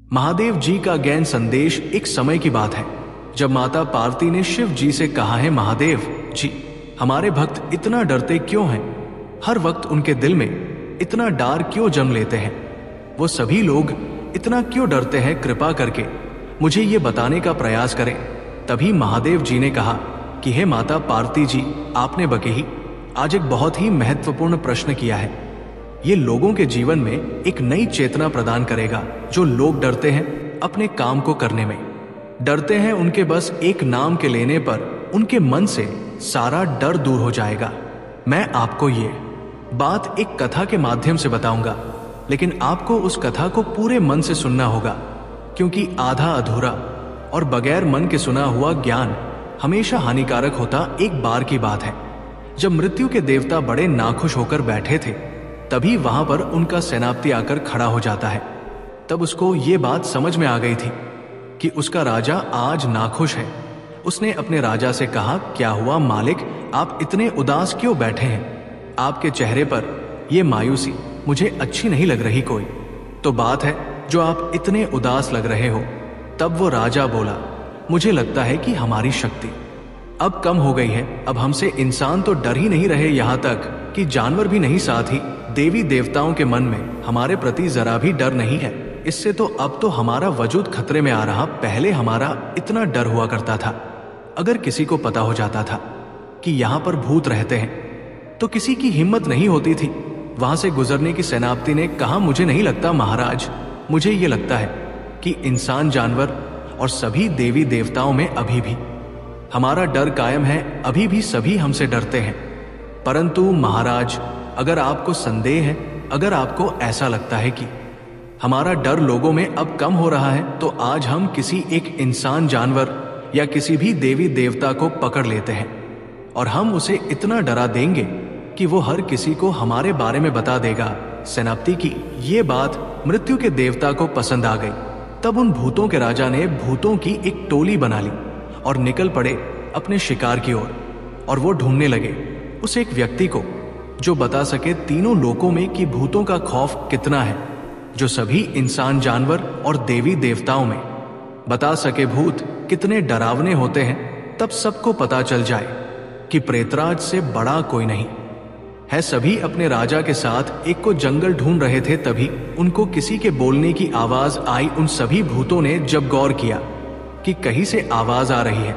महादेव जी का ज्ञान संदेश। एक समय की बात है जब माता पार्वती ने शिव जी से कहा है, महादेव जी, हमारे भक्त इतना डरते क्यों हैं? हर वक्त उनके दिल में इतना डर क्यों जन्म लेते हैं? वो सभी लोग इतना क्यों डरते हैं? कृपा करके मुझे ये बताने का प्रयास करें। तभी महादेव जी ने कहा कि हे माता पार्वती जी, आपने बकेही आज एक बहुत ही महत्वपूर्ण प्रश्न किया है। ये लोगों के जीवन में एक नई चेतना प्रदान करेगा। जो लोग डरते हैं अपने काम को करने में, डरते हैं उनके बस एक नाम के लेने पर, उनके मन से सारा डर दूर हो जाएगा। मैं आपको ये बात एक कथा के माध्यम से बताऊंगा, लेकिन आपको उस कथा को पूरे मन से सुनना होगा, क्योंकि आधा अधूरा और बगैर मन के सुना हुआ ज्ञान हमेशा हानिकारक होता। एक बार की बात है जब मृत्यु के देवता बड़े नाखुश होकर बैठे थे, तभी वहां पर उनका सेनापति आकर खड़ा हो जाता है। तब उसको ये बात समझ में आ गई थी कि उसका राजा आज नाखुश है। उसने अपने राजा से कहा, क्या हुआ मालिक, आप इतने उदास क्यों बैठे हैं? आपके चेहरे पर यह मायूसी मुझे अच्छी नहीं लग रही। कोई तो बात है जो आप इतने उदास लग रहे हो। तब वो राजा बोला, मुझे लगता है कि हमारी शक्ति अब कम हो गई है। अब हमसे इंसान तो डर ही नहीं रहे, यहाँ तक कि जानवर भी नहीं, साथ ही देवी देवताओं के मन में हमारे प्रति जरा भी डर नहीं है। इससे तो अब तो हमारा वजूद खतरे में आ रहा। पहले हमारा इतना डर हुआ करता था, अगर किसी को पता हो जाता था कि यहाँ पर भूत रहते हैं तो किसी की हिम्मत नहीं होती थी वहां से गुजरने की। सेनापति ने कहा, मुझे नहीं लगता महाराज, मुझे ये लगता है कि इंसान, जानवर और सभी देवी देवताओं में अभी भी हमारा डर कायम है। अभी भी सभी हमसे डरते हैं। परंतु महाराज, अगर आपको संदेह है, अगर आपको ऐसा लगता है कि हमारा डर लोगों में अब कम हो रहा है, तो आज हम किसी एक इंसान, जानवर या किसी भी देवी देवता को पकड़ लेते हैं और हम उसे इतना डरा देंगे कि वो हर किसी को हमारे बारे में बता देगा। सेनापति की ये बात मृत्यु के देवता को पसंद आ गई। तब उन भूतों के राजा ने भूतों की एक टोली बना ली और निकल पड़े अपने शिकार की ओर। और वो ढूंढने लगे उस एक व्यक्ति को जो बता सके तीनों लोकों में कि भूतों का खौफ कितना है, जो सभी इंसान, जानवर और देवी देवताओं में बता सके भूत कितने डरावने होते हैं। तब सबको पता चल जाए कि प्रेतराज से बड़ा कोई नहीं है। सभी अपने राजा के साथ एक को जंगल ढूंढ रहे थे। तभी उनको किसी के बोलने की आवाज आई। उन सभी भूतों ने जब गौर किया कि कहीं से आवाज आ रही है,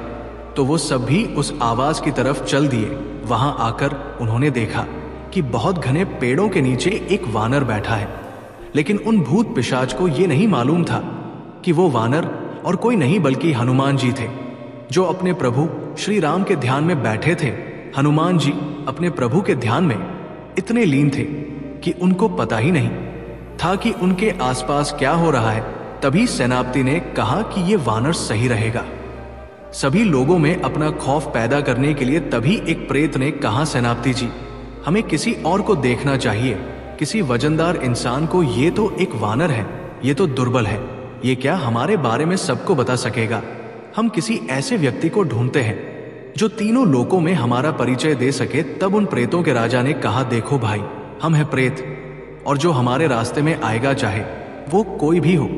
तो वो सब भी उस आवाज की तरफ चल दिए। वहां आकर उन्होंने देखा कि बहुत घने पेड़ों के नीचे एक वानर बैठा है। लेकिन उन भूत पिशाच को ये नहीं मालूम था कि वो वानर और कोई नहीं बल्कि हनुमान जी थे, जो अपने प्रभु श्री राम के ध्यान में बैठे थे। हनुमान जी अपने प्रभु के ध्यान में इतने लीन थे कि उनको पता ही नहीं था कि उनके आसपास क्या हो रहा है। तभी सेनापति ने कहा कि ये वानर सही रहेगा, सभी लोगों में अपना खौफ पैदा करने के लिए। तभी एक प्रेत ने कहा, सेनापति जी, हमें किसी और को देखना चाहिए, किसी वजनदार इंसान को। ये तो एक वानर है, ये तो दुर्बल है, ये क्या हमारे बारे में सबको बता सकेगा? हम किसी ऐसे व्यक्ति को ढूंढते हैं जो तीनों लोकों में हमारा परिचय दे सके। तब उन प्रेतों के राजा ने कहा, देखो भाई, हम हैं प्रेत, और जो हमारे रास्ते में आएगा, चाहे वो कोई भी हो,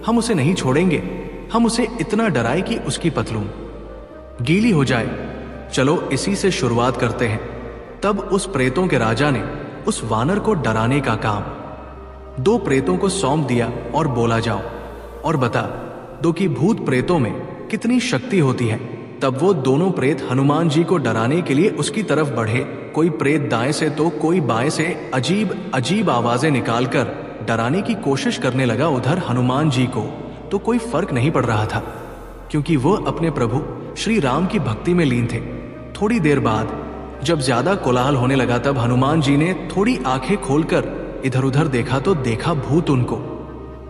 हम उसे नहीं छोड़ेंगे। हम उसे इतना डराए कि उसकी पतलून गीली हो जाए। चलो इसी से शुरुआत करते हैं। तब उस प्रेतों के राजा ने उस वानर को डराने का काम दो प्रेतों को सौंप दिया और बोला, जाओ और बता दो कि भूत प्रेतों में कितनी शक्ति होती है। तब वो दोनों प्रेत हनुमान जी को डराने के लिए उसकी तरफ बढ़े। कोई प्रेत दाएं से तो कोई बाएं से अजीब अजीब आवाजें निकालकर डराने की कोशिश करने लगा। उधर हनुमान जी को तो कोई फर्क नहीं पड़ रहा था, क्योंकि वो अपने प्रभु श्री राम की भक्ति में लीन थे। थोड़ी देर बाद जब ज्यादा कोलाहल होने लगा, तब हनुमान जी ने थोड़ी आंखें खोलकर इधर उधर देखा तो देखा भूत उनको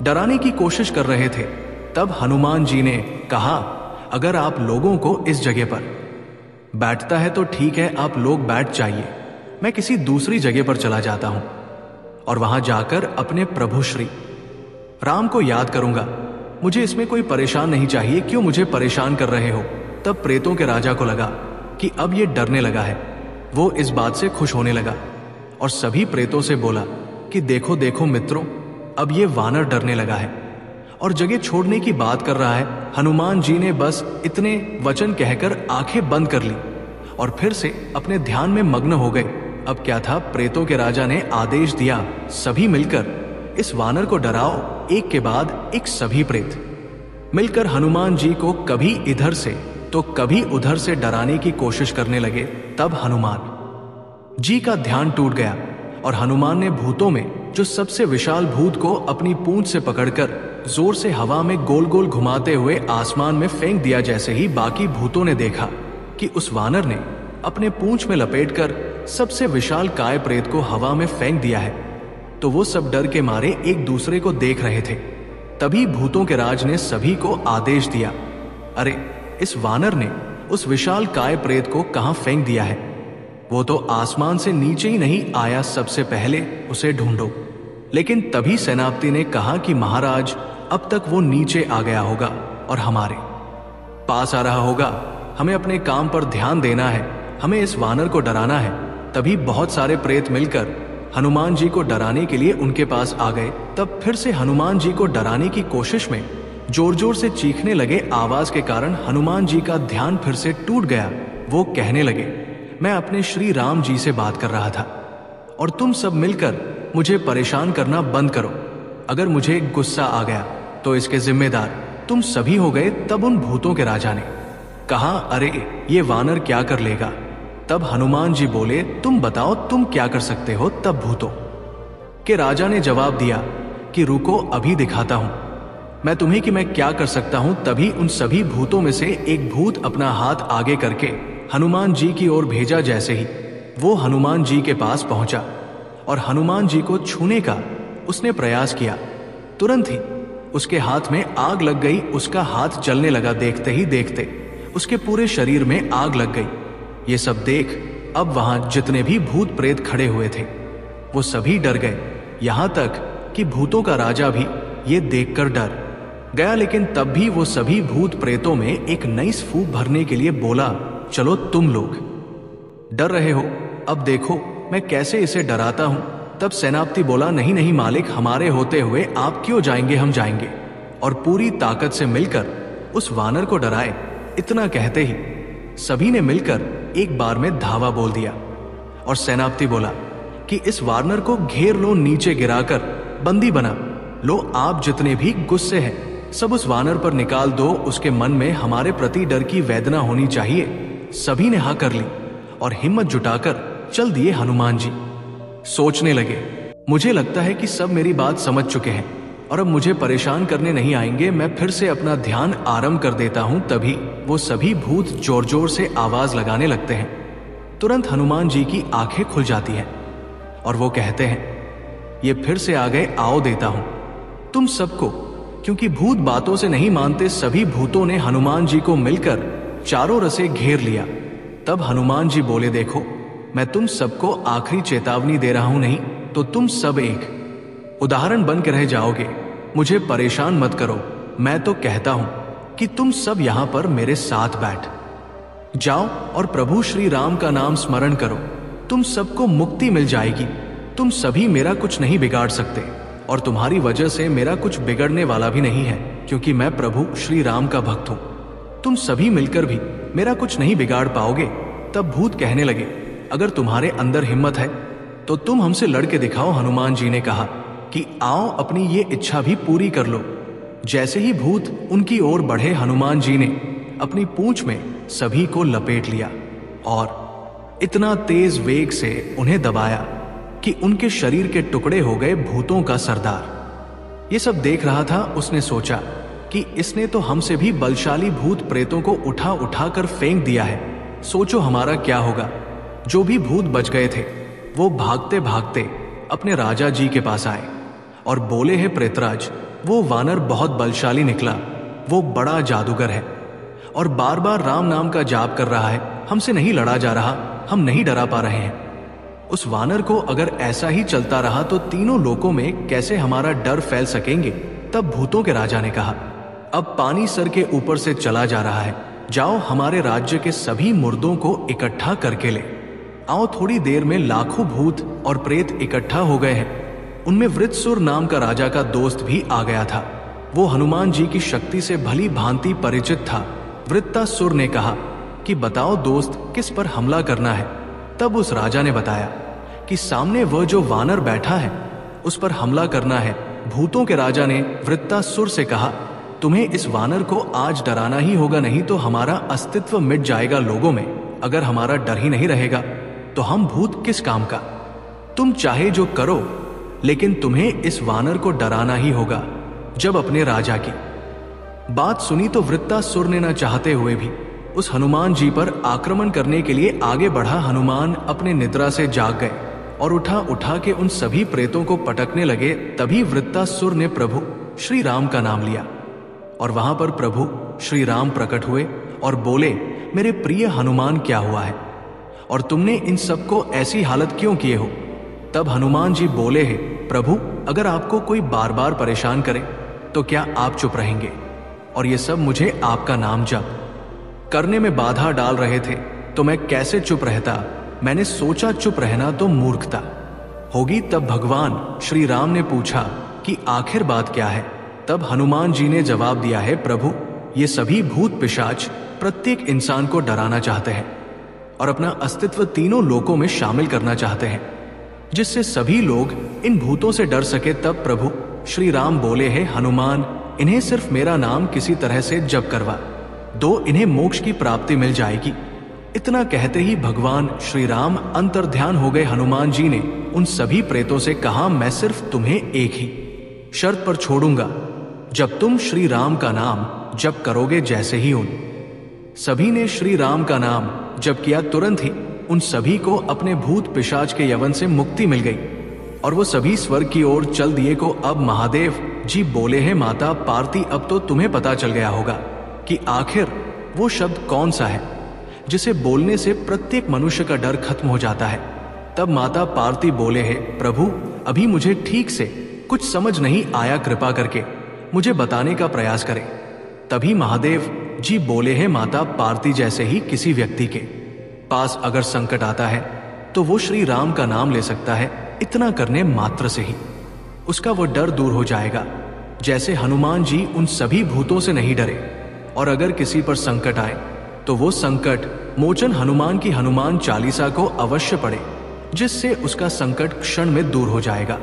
डराने की कोशिश कर रहे थे। तब हनुमान जी ने कहा, अगर आप लोगों को इस जगह पर बैठता है तो ठीक है, आप लोग बैठ जाइए, मैं किसी दूसरी जगह पर चला जाता हूं और वहां जाकर अपने प्रभु श्री राम को याद करूंगा। मुझे इसमें कोई परेशान नहीं चाहिए, क्यों मुझे परेशान कर रहे हो? तब प्रेतों के राजा को लगा कि अब ये डरने लगा है। वो इस बात से खुश होने लगा और सभी प्रेतों से बोला कि देखो देखो मित्रों, अब ये वानर डरने लगा है और जगह छोड़ने की बात कर रहा है। हनुमान जी ने बस इतने वचन कहकर आंखें बंद कर ली और फिर से अपने ध्यान में मग्न हो गए। अब क्या था, प्रेतों के राजा ने आदेश दिया, सभी मिलकर इस वानर को डराओ। एक के बाद एक सभी प्रेत मिलकर हनुमान जी को कभी इधर से तो कभी उधर से डराने की कोशिश करने लगे। तब हनुमान जी का ध्यान टूट गया और हनुमान ने भूतों में जो सबसे विशाल भूत को अपनी पूंछ से पकड़कर जोर से हवा में गोल गोल घुमाते हुए आसमान में फेंक दिया। जैसे ही बाकी भूतों ने देखा कि उस वानर ने अपने पूंछ में लपेटकर सबसे विशाल काय प्रेत को हवा में फेंक दिया है, तो वो सब डर के मारे एक दूसरे को देख रहे थे। तभी भूतों के राज ने सभी को आदेश दिया, अरे इस वानर ने उस विशाल काय प्रेत को कहां फेंक दिया है? वो तो आसमान से नीचे ही नहीं आया, सबसे पहले उसे ढूंढो। लेकिन तभी सेनापति ने कहा कि महाराज, अब तक वो नीचे आ गया होगा और हमारे पास आ रहा होगा। हमें अपने काम पर ध्यान देना है, हमें इस वानर को डराना है। तभी बहुत सारे प्रेत मिलकर हनुमान जी को डराने के लिए उनके पास आ गए। तब फिर से हनुमान जी को डराने की कोशिश में जोर जोर से चीखने लगे। आवाज के कारण हनुमान जी का ध्यान फिर से टूट गया। वो कहने लगे, मैं अपने श्री राम जी से बात कर रहा था और तुम सब मिलकर मुझे परेशान करना बंद करो। अगर मुझे गुस्सा आ गया तो इसके जिम्मेदार तुम सभी हो गए। तब उन भूतों के राजा ने कहा, अरे ये वानर क्या कर लेगा? तब हनुमान जी बोले, तुम बताओ तुम क्या कर सकते हो? तब भूतों के राजा ने जवाब दिया कि रुको, अभी दिखाता हूं मैं तुम्हें कि मैं क्या कर सकता हूं। तभी उन सभी भूतों में से एक भूत अपना हाथ आगे करके हनुमान जी की ओर भेजा। जैसे ही वो हनुमान जी के पास पहुंचा और हनुमान जी को छूने का उसने प्रयास किया, तुरंत ही उसके हाथ में आग लग गई। उसका हाथ जलने लगा। देखते ही देखते उसके पूरे शरीर में आग लग गई। ये सब देख अब वहां जितने भी भूत प्रेत खड़े हुए थे वो सभी डर गए। यहां तक कि भूतों का राजा भी ये देखकर डर गया। लेकिन तब भी वो सभी भूत प्रेतों में एक नई फूंक भरने के लिए बोला, चलो तुम लोग डर रहे हो, अब देखो मैं कैसे इसे डराता हूं। तब सेनापति बोला, नहीं नहीं मालिक, हमारे होते हुए आप क्यों जाएंगे, हम जाएंगे और पूरी ताकत से मिलकर उस वानर को डराए। इतना कहते ही सभी ने मिलकर एक बार में धावा बोल दिया और सेनापति बोला कि इस वानर को घेर लो, नीचे गिराकर बंदी बना लो। आप जितने भी गुस्से हैं सब उस वानर पर निकाल दो। उसके मन में हमारे प्रति डर की वेदना होनी चाहिए। सभी ने हाँ कर ली और हिम्मत जुटाकर चल दिए। हनुमान जी सोचने लगे, मुझे लगता है कि सब मेरी बात समझ चुके हैं और अब मुझे परेशान करने नहीं आएंगे। मैं फिर से अपना ध्यान आरंभ कर देता हूं। तभी वो सभी भूत जोर जोर से आवाज लगाने लगते हैं। तुरंत हनुमान जी की आंखें खुल जाती हैं और वो कहते हैं, ये फिर से आ गए, आओ देता हूं तुम सबको। क्योंकि भूत बातों से नहीं मानते, सभी भूतों ने हनुमान जी को मिलकर चारों रसे घेर लिया। तब हनुमान जी बोले, देखो मैं तुम सबको आखिरी चेतावनी दे रहा हूं, नहीं तो तुम सब एक उदाहरण बन के रह जाओगे। मुझे परेशान मत करो। मैं तो कहता हूं कि तुम सब यहां पर मेरे साथ बैठ जाओ और प्रभु श्री राम का नाम स्मरण करो, तुम सबको मुक्ति मिल जाएगी। तुम सभी मेरा कुछ नहीं बिगाड़ सकते और तुम्हारी वजह से मेरा कुछ बिगड़ने वाला भी नहीं है, क्योंकि मैं प्रभु श्री राम का भक्त हूं। तुम सभी मिलकर भी मेरा कुछ नहीं बिगाड़ पाओगे। तब भूत कहने लगे, अगर तुम्हारे अंदर हिम्मत है तो तुम हमसे लड़के दिखाओ। हनुमान जी ने कहा कि आओ अपनी ये इच्छा भी पूरी कर लो। जैसे ही भूत उनकी ओर बढ़े, हनुमान जी ने अपनी पूंछ में सभी को लपेट लिया और इतना तेज वेग से उन्हें दबाया कि उनके शरीर के टुकड़े हो गए। भूतों का सरदार ये सब देख रहा था। उसने सोचा कि इसने तो हमसे भी बलशाली भूत प्रेतों को उठा उठा कर फेंक दिया है। सोचो हमारा क्या होगा। जो भी भूत बच गए थे वो भागते भागते अपने राजा जी के पास आए और बोले, है प्रेतराज, वो वानर बहुत बलशाली निकला, वो बड़ा जादूगर है और बार बार राम नाम का जाप कर रहा है। हमसे नहीं लड़ा जा रहा, हम नहीं डरा पा रहे हैं। उस वानर को अगर ऐसा ही चलता रहा तो तीनों लोकों में कैसे हमारा डर फैल सकेंगे। तब भूतों के राजा ने कहा, अब पानी सर के ऊपर से चला जा रहा है, जाओ हमारे राज्य के सभी मुर्दों को इकट्ठा करके ले आओ। थोड़ी देर में लाखों भूत और प्रेत इकट्ठा हो गए हैं। उनमें वृत्रसुर नाम का राजा का दोस्त भी आ गया था। वो हनुमान जी की शक्ति से भली भांति परिचित था। वृत्तासुर ने कहा कि बताओ दोस्त, किस पर हमला करना है। तब उस राजा ने बताया कि सामने वह जो वानर बैठा है उस पर हमला करना है। भूतों के राजा ने वृत्तासुर से कहा, तुम्हें इस वानर को आज डराना ही होगा, नहीं तो हमारा अस्तित्व मिट जाएगा लोगों में। अगर हमारा डर ही नहीं रहेगा तो हम भूत किस काम का। तुम चाहे जो करो, लेकिन तुम्हें इस वानर को डराना ही होगा। जब अपने राजा की बात सुनी तो वृत्तासुर ने न चाहते हुए भी उस हनुमान जी पर आक्रमण करने के लिए आगे बढ़ा। हनुमान अपने निद्रा से जाग गए और उठा के उन सभी प्रेतों को पटकने लगे। तभी वृत्तासुर ने प्रभु श्री राम का नाम लिया और वहां पर प्रभु श्री राम प्रकट हुए और बोले, मेरे प्रिय हनुमान, क्या हुआ है और तुमने इन सबको ऐसी हालत क्यों किए हो। तब हनुमान जी बोले, है प्रभु, अगर आपको कोई बार बार परेशान करे तो क्या आप चुप रहेंगे, और ये सब मुझे आपका नाम जप करने में बाधा डाल रहे थे तो मैं कैसे चुप रहता। मैंने सोचा चुप रहना तो मूर्खता होगी। तब भगवान श्री राम ने पूछा कि आखिर बात क्या है। तब हनुमान जी ने जवाब दिया, है प्रभु, ये सभी भूत पिशाच प्रत्येक इंसान को डराना चाहते हैं और अपना अस्तित्व तीनों लोकों में शामिल करना चाहते हैं, जिससे सभी लोग इन भूतों से डर सके। तब प्रभु श्री राम बोले, है हनुमान, इन्हें सिर्फ मेरा नाम किसी तरह से जप करवा दो, इन्हें मोक्ष की प्राप्ति मिल जाएगी। इतना कहते ही भगवान श्री राम अंतर्ध्यान हो गए। हनुमान जी ने उन सभी प्रेतों से कहा, मैं सिर्फ तुम्हें एक ही शर्त पर छोड़ूंगा, जब तुम श्री राम का नाम जप करोगे। जैसे ही उन सभी ने श्री राम का नाम जप किया, तुरंत ही उन सभी को अपने भूत पिशाच के यवन से मुक्ति मिल गई और वो सभी स्वर्ग की ओर चल दिए। को अब महादेव जी बोले, हैं माता पार्वती, अब तो तुम्हें पता चल गया होगा कि आखिर वो शब्द कौन सा है जिसे बोलने से प्रत्येक मनुष्य का डर खत्म हो जाता है। तब माता पार्वती बोले, हैं प्रभु, अभी मुझे ठीक से कुछ समझ नहीं आया, कृपा करके मुझे बताने का प्रयास करें। तभी महादेव जी बोले, हैं माता पार्वती, जैसे ही किसी व्यक्ति के पास अगर संकट आता है तो वो श्री राम का नाम ले सकता है। इतना करने मात्र से ही उसका वो डर दूर हो जाएगा। जैसे हनुमान जी उन सभी भूतों से नहीं डरे, और अगर किसी पर संकट आए तो वो संकट मोचन हनुमान की हनुमान चालीसा को अवश्य पढ़े, जिससे उसका संकट क्षण में दूर हो जाएगा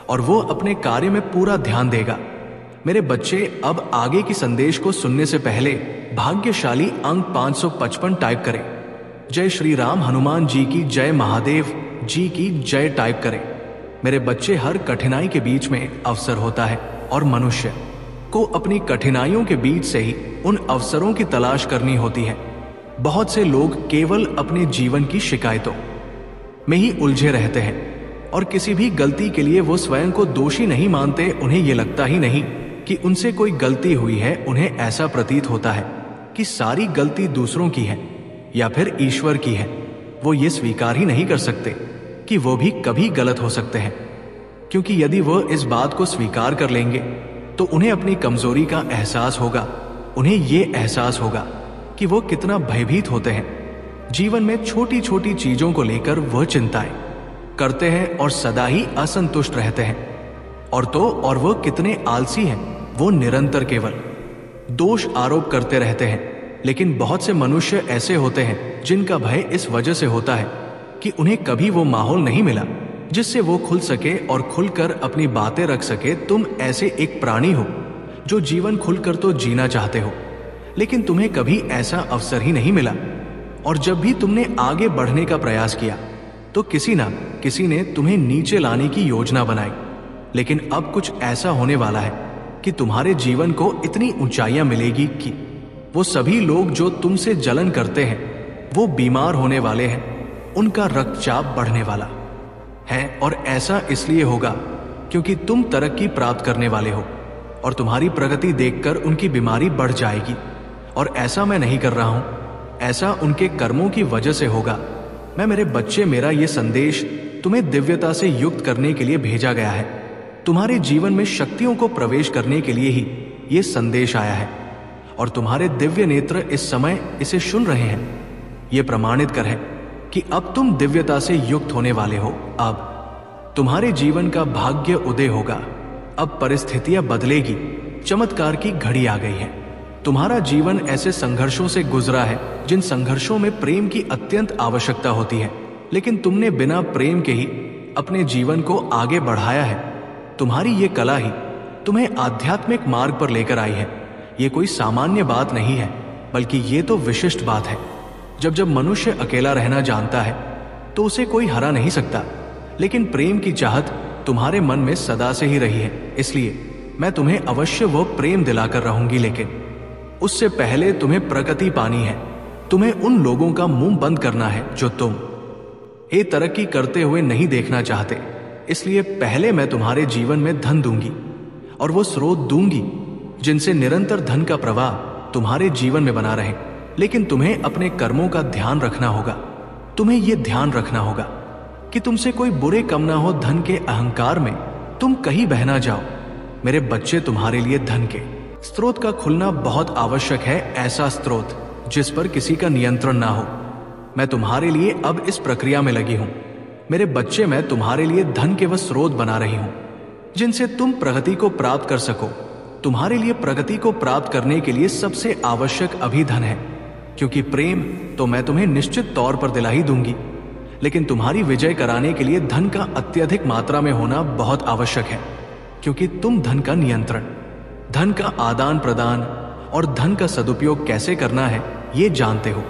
और वो अपने कार्य में पूरा ध्यान देगा। मेरे बच्चे, अब आगे की संदेश को सुनने से पहले भाग्यशाली अंक 555 टाइप करें। जय श्री राम हनुमान जी की जय, महादेव जी की जय टाइप करें। मेरे बच्चे, हर कठिनाई के बीच में अवसर होता है और मनुष्य को अपनी कठिनाइयों के बीच से ही उन अवसरों की तलाश करनी होती है। बहुत से लोग केवल अपने जीवन की शिकायतों में ही उलझे रहते हैं और किसी भी गलती के लिए वो स्वयं को दोषी नहीं मानते। उन्हें ये लगता ही नहीं कि उनसे कोई गलती हुई है। उन्हें ऐसा प्रतीत होता है कि सारी गलती दूसरों की है या फिर ईश्वर की है। वो ये स्वीकार ही नहीं कर सकते कि वो भी कभी गलत हो सकते हैं, क्योंकि यदि वो इस बात को स्वीकार कर लेंगे तो उन्हें अपनी कमजोरी का एहसास होगा। उन्हें ये एहसास होगा कि वो कितना भयभीत होते हैं। जीवन में छोटी छोटी चीजों को लेकर वह चिंताएं करते हैं और सदा ही असंतुष्ट रहते हैं। और वो कितने आलसी हैं। वो निरंतर केवल दोष आरोप करते रहते हैं। लेकिन बहुत से मनुष्य ऐसे होते हैं जिनका भय इस वजह से होता है कि उन्हें कभी वो माहौल नहीं मिला जिससे वो खुल सके और खुलकर अपनी बातें रख सके। तुम ऐसे एक प्राणी हो जो जीवन खुलकर तो जीना चाहते हो, लेकिन तुम्हें कभी ऐसा अवसर ही नहीं मिला। और जब भी तुमने आगे बढ़ने का प्रयास किया तो किसी ने तुम्हें नीचे लाने की योजना बनाई। लेकिन अब कुछ ऐसा होने वाला है कि तुम्हारे जीवन को इतनी ऊंचाइयां मिलेगी कि वो सभी लोग जो तुमसे जलन करते हैं वो बीमार होने वाले हैं, उनका रक्तचाप बढ़ने वाला है। और ऐसा इसलिए होगा क्योंकि तुम तरक्की प्राप्त करने वाले हो और तुम्हारी प्रगति देखकर उनकी बीमारी बढ़ जाएगी। और ऐसा मैं नहीं कर रहा हूं, ऐसा उनके कर्मों की वजह से होगा। मैं मेरे बच्चे, मेरा ये संदेश तुम्हें दिव्यता से युक्त करने के लिए भेजा गया है। तुम्हारे जीवन में शक्तियों को प्रवेश करने के लिए ही ये संदेश आया है और तुम्हारे दिव्य नेत्र इस समय इसे सुन रहे हैं। ये प्रमाणित कर है कि अब तुम दिव्यता से युक्त होने वाले हो। अब तुम्हारे जीवन का भाग्य उदय होगा। अब परिस्थितियां बदलेगी चमत्कार की घड़ी आ गई है। तुम्हारा जीवन ऐसे संघर्षों से गुजरा है जिन संघर्षों में प्रेम की अत्यंत आवश्यकता होती है, लेकिन तुमने बिना प्रेम के ही अपने जीवन को आगे बढ़ाया है। तुम्हारी ये कला ही तुम्हें आध्यात्मिक मार्ग पर लेकर आई है। ये कोई सामान्य बात नहीं है, बल्कि ये तो विशिष्ट बात है। जब जब मनुष्य अकेला रहना जानता है तो उसे कोई हरा नहीं सकता, लेकिन प्रेम की चाहत तुम्हारे मन में सदा से ही रही है। इसलिए मैं तुम्हें अवश्य वो प्रेम दिलाकर रहूंगी, लेकिन उससे पहले तुम्हें प्रगति पानी है। तुम्हें उन लोगों का मुंह बंद करना है जो तुम ये तरक्की करते हुए नहीं देखना चाहते। इसलिए पहले मैं तुम्हारे जीवन में धन दूंगी और वो स्रोत दूंगी जिनसे निरंतर धन का प्रवाह तुम्हारे जीवन में बना रहे। लेकिन तुम्हें अपने कर्मों का ध्यान रखना होगा। तुम्हें यह ध्यान रखना होगा कि तुमसे कोई बुरे कम ना हो। धन के अहंकार में तुम कहीं बह ना जाओ। मेरे बच्चे, तुम्हारे लिए धन के स्रोत का खुलना बहुत आवश्यक है, ऐसा स्रोत जिस पर किसी का नियंत्रण ना हो। मैं तुम्हारे लिए अब इस प्रक्रिया में लगी हूं। मेरे बच्चे, मैं तुम्हारे लिए धन के वह स्रोत बना रही हूं जिनसे तुम प्रगति को प्राप्त कर सको। तुम्हारे लिए प्रगति को प्राप्त करने के लिए सबसे आवश्यक अभी धन है, क्योंकि प्रेम तो मैं तुम्हें निश्चित तौर पर दिला ही दूंगी, लेकिन तुम्हारी विजय कराने के लिए धन का अत्यधिक मात्रा में होना बहुत आवश्यक है, क्योंकि तुम धन का नियंत्रण, धन का आदान प्रदान और धन का सदुपयोग कैसे करना है ये जानते हो।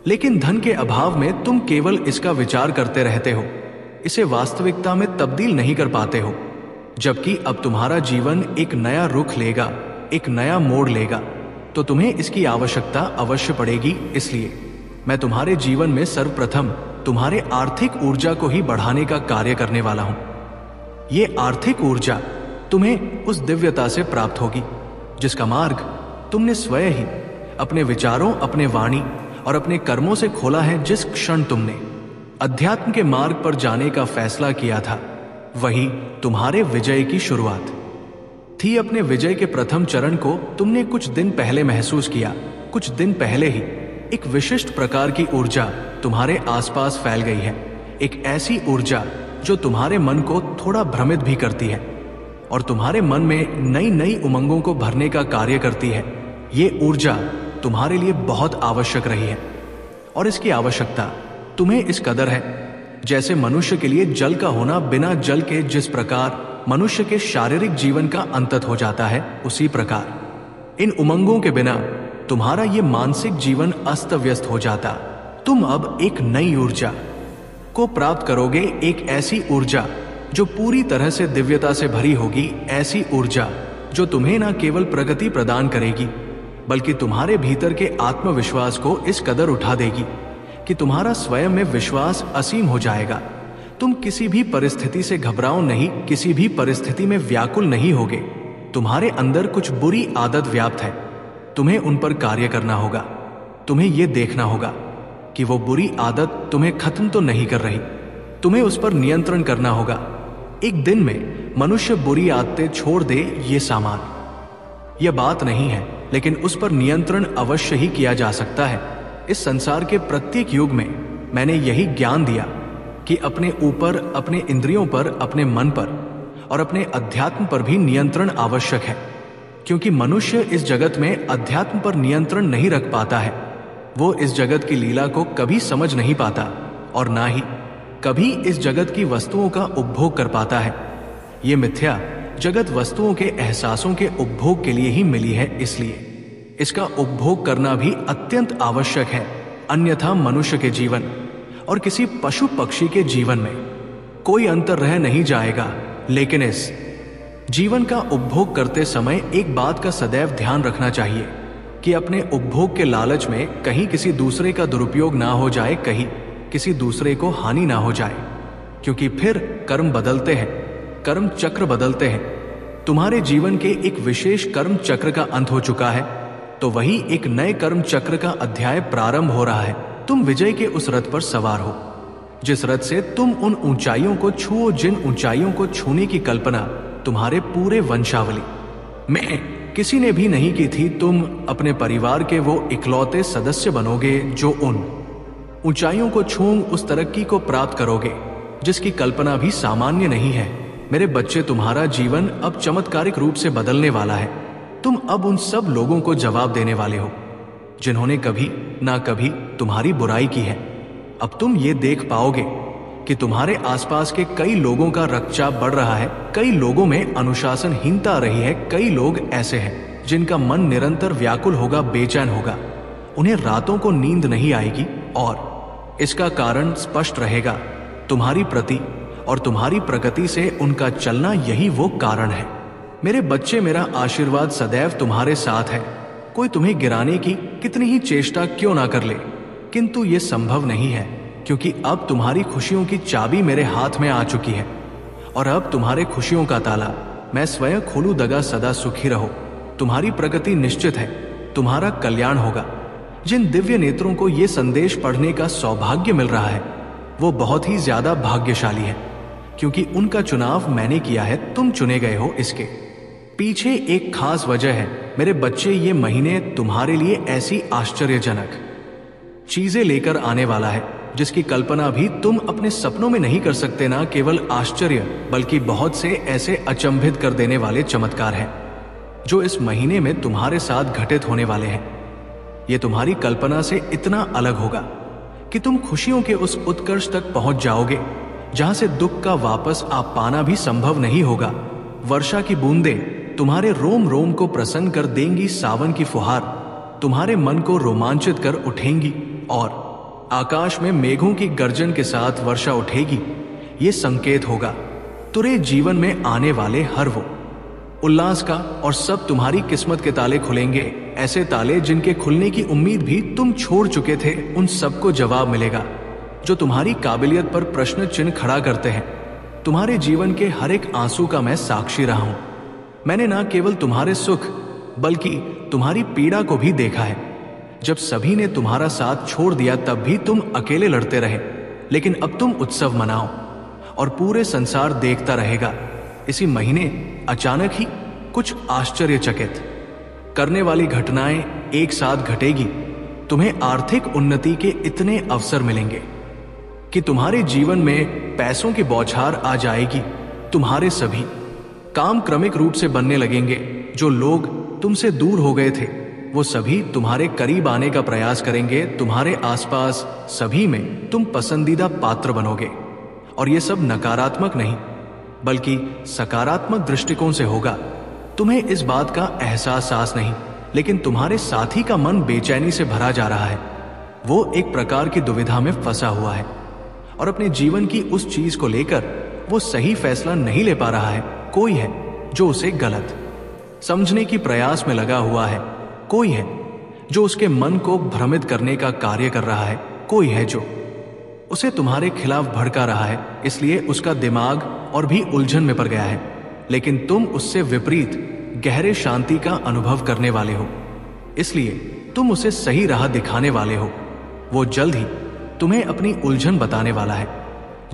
लेकिन धन के अभाव में तुम केवल इसका विचार करते रहते हो, इसे वास्तविकता में तब्दील नहीं कर पाते हो। जबकि अब तुम्हारा जीवन एक नया रुख लेगा, एक नया मोड़ लेगा, तो तुम्हें इसकी आवश्यकता अवश्य पड़ेगी। इसलिए मैं तुम्हारे जीवन में सर्वप्रथम तुम्हारे आर्थिक ऊर्जा को ही बढ़ाने का कार्य करने वाला हूं। ये आर्थिक ऊर्जा तुम्हें उस दिव्यता से प्राप्त होगी जिसका मार्ग तुमने स्वयं ही अपने विचारों, अपने वाणी और अपने कर्मों से खोला है। जिस क्षण तुमने अध्यात्म के मार्ग पर जाने का फैसला किया था, वही तुम्हारे विजय की शुरुआत थी। अपने विजय के प्रथम चरण को तुमने कुछ दिन पहले महसूस किया। कुछ दिन पहले ही एक विशिष्ट प्रकार की ऊर्जा तुम्हारे आसपास फैल गई है, एक ऐसी ऊर्जा जो तुम्हारे मन को थोड़ा भ्रमित भी करती है और तुम्हारे मन में नई नई उमंगों को भरने का कार्य करती है। ये ऊर्जा तुम्हारे लिए बहुत आवश्यक रही है और इसकी आवश्यकता तुम्हें इस कदर है जैसे मनुष्य के लिए जल का होना बिना जल के जिस प्रकार मनुष्य के शारीरिक जीवन का अंत हो जाता है, उसी प्रकार इन उमंगों के बिना तुम्हारा ये मानसिक जीवन अस्त व्यस्त हो जाता। तुम अब एक नई ऊर्जा को प्राप्त करोगे, एक ऐसी ऊर्जा जो पूरी तरह से दिव्यता से भरी होगी, ऐसी ऊर्जा जो तुम्हें न केवल प्रगति प्रदान करेगी बल्कि तुम्हारे भीतर के आत्मविश्वास को इस कदर उठा देगी कि तुम्हारा स्वयं में विश्वास असीम हो जाएगा। तुम किसी भी परिस्थिति से घबराओ नहीं, किसी भी परिस्थिति में व्याकुल नहीं होगे। तुम्हारे अंदर कुछ बुरी आदत व्याप्त है, तुम्हें उन पर कार्य करना होगा। तुम्हें यह देखना होगा कि वो बुरी आदत तुम्हें खत्म तो नहीं कर रही, तुम्हें उस पर नियंत्रण करना होगा। एक दिन में मनुष्य बुरी आदतें छोड़ दे, ये सामान्य यह बात नहीं है, लेकिन उस पर नियंत्रण अवश्य ही किया जा सकता है। इस संसार के प्रत्येक युग में मैंने यही ज्ञान दिया कि अपने ऊपर, अपने इंद्रियों पर, अपने मन पर और अपने अध्यात्म पर भी नियंत्रण आवश्यक है, क्योंकि मनुष्य इस जगत में अध्यात्म पर नियंत्रण नहीं रख पाता है। वो इस जगत की लीला को कभी समझ नहीं पाता और ना ही कभी इस जगत की वस्तुओं का उपभोग कर पाता है। ये मिथ्या जगत वस्तुओं के एहसासों के उपभोग के लिए ही मिली है, इसलिए इसका उपभोग करना भी अत्यंत आवश्यक है। अन्यथा मनुष्य के जीवन और किसी पशु पक्षी के जीवन में कोई अंतर रह नहीं जाएगा। लेकिन इस जीवन का उपभोग करते समय एक बात का सदैव ध्यान रखना चाहिए कि अपने उपभोग के लालच में कहीं किसी दूसरे का दुरुपयोग ना हो जाए, कहीं किसी दूसरे को हानि ना हो जाए, क्योंकि फिर कर्म बदलते हैं, कर्म चक्र बदलते हैं। तुम्हारे जीवन के एक विशेष कर्म चक्र का अंत हो चुका है, तो वही एक नए कर्म चक्र का अध्याय प्रारंभ हो रहा है। तुम विजय के उस रथ पर सवार हो जिस रथ से तुम उन ऊंचाइयों को छुओ जिन ऊंचाइयों को छूने की कल्पना तुम्हारे पूरे वंशावली में किसी ने भी नहीं की थी। तुम अपने परिवार के वो इकलौते सदस्य बनोगे जो उन ऊंचाइयों को छू उस तरक्की को प्राप्त करोगे जिसकी कल्पना भी सामान्य नहीं है। मेरे बच्चे, तुम्हारा जीवन अब चमत्कारिक रूप से बदलने वाला है। तुम अब उन सब लोगों को जवाब देने वाले हो जिन्होंने कभी ना कभी तुम्हारी बुराई की है। अब तुम ये देख पाओगे कि तुम्हारे आसपास के कई लोगों का रक्तचाप बढ़ रहा है, कई लोगों में अनुशासनहीनता आ रही है, कई लोग ऐसे हैं जिनका मन निरंतर व्याकुल होगा, बेचैन होगा, उन्हें रातों को नींद नहीं आएगी और इसका कारण स्पष्ट रहेगा। तुम्हारी प्रति और तुम्हारी प्रगति से उनका चलना यही वो कारण है। मेरे बच्चे, मेरा आशीर्वाद सदैव तुम्हारे साथ है। कोई तुम्हें गिराने की कितनी ही चेष्टा क्यों ना कर ले, किंतु ये संभव नहीं है, क्योंकि अब तुम्हारी खुशियों की चाबी मेरे हाथ में आ चुकी है और अब तुम्हारे खुशियों का ताला मैं स्वयं खोलूं। दगा सदा सुखी रहो। तुम्हारी प्रगति निश्चित है, तुम्हारा कल्याण होगा। जिन दिव्य नेत्रों को ये संदेश पढ़ने का सौभाग्य मिल रहा है वो बहुत ही ज्यादा भाग्यशाली है, क्योंकि उनका चुनाव मैंने किया है, तुम चुने गए हो। इसके पीछे एक खास वजह है मेरे बच्चे। ये महीने तुम्हारे लिए ऐसी आश्चर्यजनक चीजें लेकर आने वाला है जिसकी कल्पना भी तुम अपने सपनों में नहीं कर सकते। ना केवल आश्चर्य बल्कि बहुत से ऐसे अचंभित कर देने वाले चमत्कार हैं जो इस महीने में तुम्हारे साथ घटित होने वाले हैं। ये तुम्हारी कल्पना से इतना अलग होगा कि तुम खुशियों के उस उत्कर्ष तक पहुंच जाओगे जहां से दुख का वापस आ पाना भी संभव नहीं होगा। वर्षा की बूंदें तुम्हारे रोम रोम को प्रसन्न कर देंगी, सावन की फुहार तुम्हारे मन को रोमांचित कर उठेंगी और आकाश में मेघों की गर्जन के साथ वर्षा उठेगी। ये संकेत होगा तुरे जीवन में आने वाले हर वो उल्लास का, और सब तुम्हारी किस्मत के ताले खुलेंगे, ऐसे ताले जिनके खुलने की उम्मीद भी तुम छोड़ चुके थे। उन सबको जवाब मिलेगा जो तुम्हारी काबिलियत पर प्रश्न चिन्ह खड़ा करते हैं। तुम्हारे जीवन के हर एक आंसू का मैं साक्षी रहा हूं। मैंने ना केवल तुम्हारे सुख बल्कि तुम्हारी पीड़ा को भी देखा है। जब सभी ने तुम्हारा साथ छोड़ दिया तब भी तुम अकेले लड़ते रहे, लेकिन अब तुम उत्सव मनाओ और पूरे संसार देखता रहेगा। इसी महीने अचानक ही कुछ आश्चर्यचकित करने वाली घटनाएं एक साथ घटेगी। तुम्हें आर्थिक उन्नति के इतने अवसर मिलेंगे कि तुम्हारे जीवन में पैसों की बौछार आ जाएगी। तुम्हारे सभी काम क्रमिक रूप से बनने लगेंगे। जो लोग तुमसे दूर हो गए थे वो सभी तुम्हारे करीब आने का प्रयास करेंगे। तुम्हारे आसपास सभी में तुम पसंदीदा पात्र बनोगे और ये सब नकारात्मक नहीं बल्कि सकारात्मक दृष्टिकोण से होगा। तुम्हें इस बात का एहसास नहीं, लेकिन तुम्हारे साथी का मन बेचैनी से भरा जा रहा है। वो एक प्रकार की दुविधा में फंसा हुआ है और अपने जीवन की उस चीज को लेकर वो सही फैसला नहीं ले पा रहा है। कोई है जो उसे गलत समझने की प्रयास में लगा हुआ है, कोई है जो उसके मन को भ्रमित करने का कार्य कर रहा है, कोई है जो उसे तुम्हारे खिलाफ भड़का रहा है। इसलिए उसका दिमाग और भी उलझन में पड़ गया है, लेकिन तुम उससे विपरीत गहरे शांति का अनुभव करने वाले हो, इसलिए तुम उसे सही राह दिखाने वाले हो। वो जल्द ही तुम्हें अपनी उलझन बताने वाला है।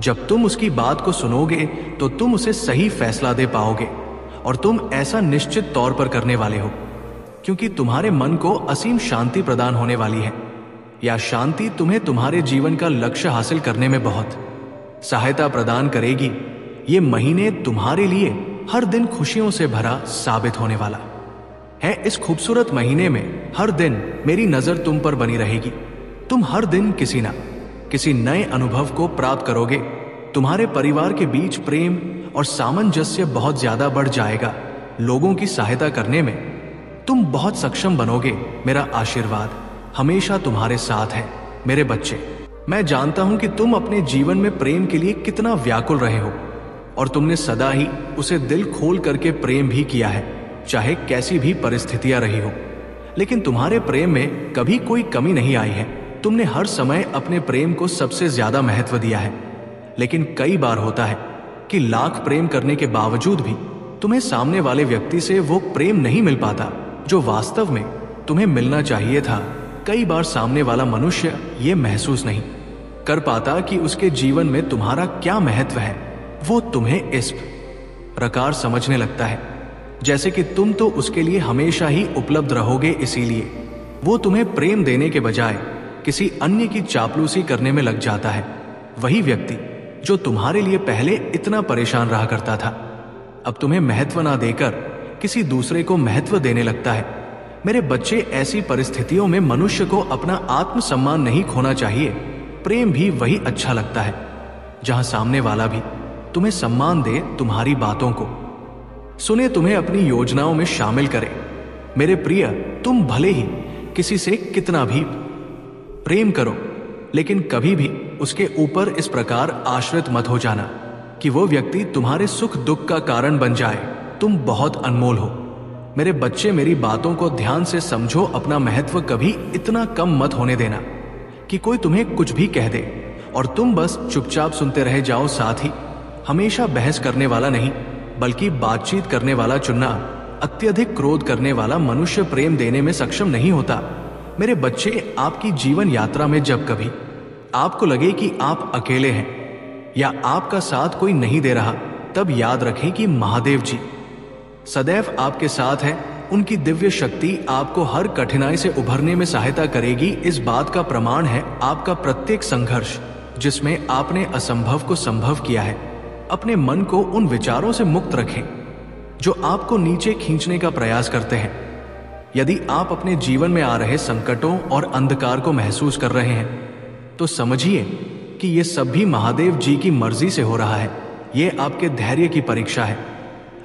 जब तुम उसकी बात को सुनोगे तो तुम उसे सही फैसला दे पाओगे और तुम ऐसा निश्चित तौर पर करने वाले हो क्योंकि तुम्हारे मन को असीम शांति प्रदान होने वाली है। या शांति तुम्हें तुम्हारे जीवन का लक्ष्य हासिल करने में बहुत सहायता प्रदान करेगी। ये महीने तुम्हारे लिए हर दिन खुशियों से भरा साबित होने वाला है। इस खूबसूरत महीने में हर दिन मेरी नजर तुम पर बनी रहेगी। तुम हर दिन किसी ना किसी नए अनुभव को प्राप्त करोगे। तुम्हारे परिवार के बीच प्रेम और सामंजस्य बहुत ज्यादा बढ़ जाएगा। लोगों की सहायता करने में तुम बहुत सक्षम बनोगे। मेरा आशीर्वाद हमेशा तुम्हारे साथ है। मेरे बच्चे, मैं जानता हूं कि तुम अपने जीवन में प्रेम के लिए कितना व्याकुल रहे हो और तुमने सदा ही उसे दिल खोल करके प्रेम भी किया है, चाहे कैसी भी परिस्थितियां रही हो। लेकिन तुम्हारे प्रेम में कभी कोई कमी नहीं आई है। तुमने हर समय अपने प्रेम को सबसे ज्यादा महत्व दिया है। लेकिन कई बार होता है कि लाख प्रेम करने के बावजूद भी तुम्हें सामने वाले व्यक्ति से वो प्रेम नहीं मिल पाता जो वास्तव में तुम्हें मिलना चाहिए था। कई बार सामने वाला मनुष्य ये महसूस नहीं कर पाता कि उसके जीवन में तुम्हारा क्या महत्व है। वो तुम्हें इस प्रकार समझने लगता है जैसे कि तुम तो उसके लिए हमेशा ही उपलब्ध रहोगे। इसीलिए वो तुम्हें प्रेम देने के बजाय किसी अन्य की चापलूसी करने में लग जाता है। वही व्यक्ति जो तुम्हारे लिए पहले इतना परेशान रहा करता था अब तुम्हें महत्व ना देकर किसी दूसरे को महत्व देने लगता है। मेरे बच्चे, ऐसी परिस्थितियों में मनुष्य को अपना आत्मसम्मान नहीं खोना चाहिए। प्रेम भी वही अच्छा लगता है जहां सामने वाला भी तुम्हें सम्मान दे, तुम्हारी बातों को सुने, तुम्हें अपनी योजनाओं में शामिल करे। मेरे प्रिय, तुम भले ही किसी से कितना भी प्रेम करो, लेकिन कभी भी उसके ऊपर इस प्रकार आश्रित मत हो जाना कि वो व्यक्ति तुम्हारे सुख दुख का कारण बन जाए। तुम बहुत अनमोल हो। मेरे बच्चे, मेरी बातों को ध्यान से समझो। अपना महत्व कभी इतना कम मत होने देना कि कोई तुम्हें कुछ भी कह दे और तुम बस चुपचाप सुनते रह जाओ। साथ ही हमेशा बहस करने वाला नहीं, बल्कि बातचीत करने वाला चुनना। अत्यधिक क्रोध करने वाला मनुष्य प्रेम देने में सक्षम नहीं होता। मेरे बच्चे, आपकी जीवन यात्रा में जब कभी आपको लगे कि आप अकेले हैं या आपका साथ कोई नहीं दे रहा, तब याद रखें कि महादेव जी सदैव आपके साथ है। उनकी दिव्य शक्ति आपको हर कठिनाई से उभरने में सहायता करेगी। इस बात का प्रमाण है आपका प्रत्येक संघर्ष जिसमें आपने असंभव को संभव किया है। अपने मन को उन विचारों से मुक्त रखें जो आपको नीचे खींचने का प्रयास करते हैं। यदि आप अपने जीवन में आ रहे संकटों और अंधकार को महसूस कर रहे हैं, तो समझिए कि यह सब भी महादेव जी की मर्जी से हो रहा है। यह आपके धैर्य की परीक्षा है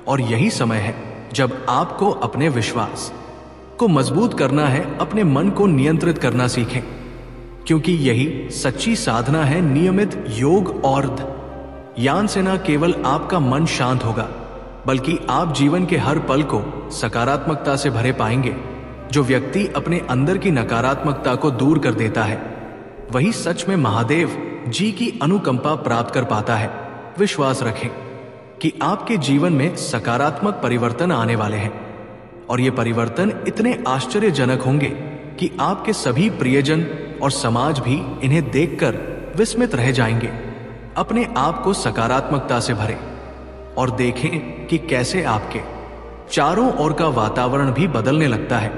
और यही समय है जब आपको अपने विश्वास को मजबूत करना है। अपने मन को नियंत्रित करना सीखें, क्योंकि यही सच्ची साधना है। नियमित योग और ध्यान से न केवल आपका मन शांत होगा, बल्कि आप जीवन के हर पल को सकारात्मकता से भरे पाएंगे। जो व्यक्ति अपने अंदर की नकारात्मकता को दूर कर देता है, वही सच में महादेव जी की अनुकंपा प्राप्त कर पाता है। विश्वास रखें कि आपके जीवन में सकारात्मक परिवर्तन आने वाले हैं और ये परिवर्तन इतने आश्चर्यजनक होंगे कि आपके सभी प्रियजन और समाज भी इन्हें देखकर विस्मित रह जाएंगे। अपने आप को सकारात्मकता से भरें और देखें कि कैसे आपके चारों ओर का वातावरण भी बदलने लगता है।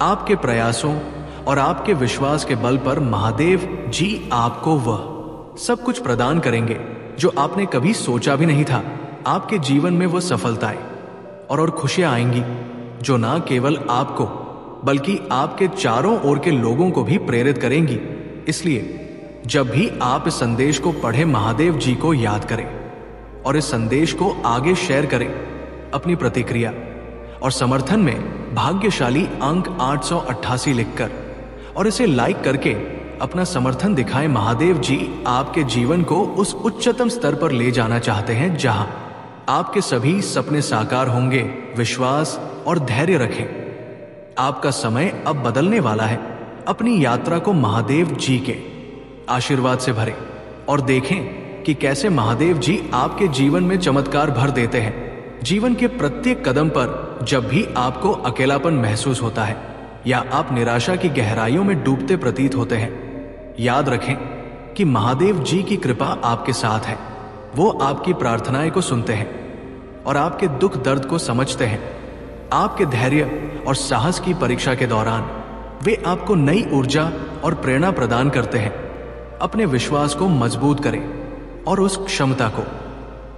आपके प्रयासों और आपके विश्वास के बल पर महादेव जी आपको वह सब कुछ प्रदान करेंगे जो आपने कभी सोचा भी नहीं था। आपके जीवन में वो सफलताएं और खुशियां आएंगी जो ना केवल आपको बल्कि आपके चारों ओर के लोगों को भी प्रेरित करेंगी। इसलिए जब भी आप इस संदेश को पढ़ें, महादेव जी को याद करें और इस संदेश को आगे शेयर करें। अपनी प्रतिक्रिया और समर्थन में भाग्यशाली अंक 888 लिखकर और इसे लाइक करके अपना समर्थन दिखाएं। महादेव जी आपके जीवन को उस उच्चतम स्तर पर ले जाना चाहते हैं जहां आपके सभी सपने साकार होंगे। विश्वास और धैर्य रखें, आपका समय अब बदलने वाला है। अपनी यात्रा को महादेव जी के आशीर्वाद से भरें और देखें कि कैसे महादेव जी आपके जीवन में चमत्कार भर देते हैं। जीवन के प्रत्येक कदम पर जब भी आपको अकेलापन महसूस होता है या आप निराशा की गहराइयों में डूबते प्रतीत होते हैं, याद रखें कि महादेव जी की कृपा आपके साथ है। वो आपकी प्रार्थनाएं को सुनते हैं और आपके दुख दर्द को समझते हैं। आपके धैर्य और साहस की परीक्षा के दौरान वे आपको नई ऊर्जा और प्रेरणा प्रदान करते हैं। अपने विश्वास को मजबूत करें और उस क्षमता को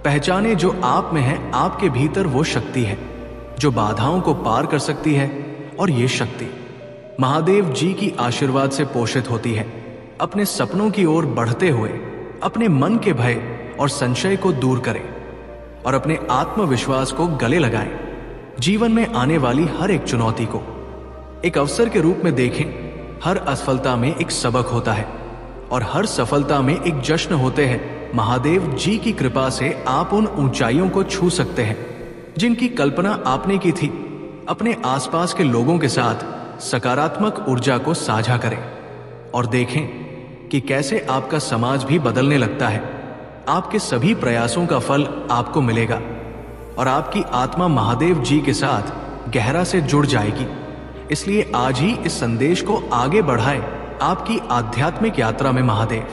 पहचाने जो आप में है। आपके भीतर वो शक्ति है जो बाधाओं को पार कर सकती है और ये शक्ति महादेव जी की आशीर्वाद से पोषित होती है। अपने सपनों की ओर बढ़ते हुए अपने मन के भय और संशय को दूर करें और अपने आत्मविश्वास को गले लगाएं। जीवन में आने वाली हर एक चुनौती को एक अवसर के रूप में देखें। हर असफलता में एक सबक होता है और हर सफलता में एक जश्न होते हैं। महादेव जी की कृपा से आप उन ऊंचाइयों को छू सकते हैं जिनकी कल्पना आपने की थी। अपने आसपास के लोगों के साथ सकारात्मक ऊर्जा को साझा करें और देखें कि कैसे आपका समाज भी बदलने लगता है। आपके सभी प्रयासों का फल आपको मिलेगा और आपकी आत्मा महादेव जी के साथ गहरा से जुड़ जाएगी। इसलिए आज ही इस संदेश को आगे बढ़ाएं। आपकी आध्यात्मिक यात्रा में महादेव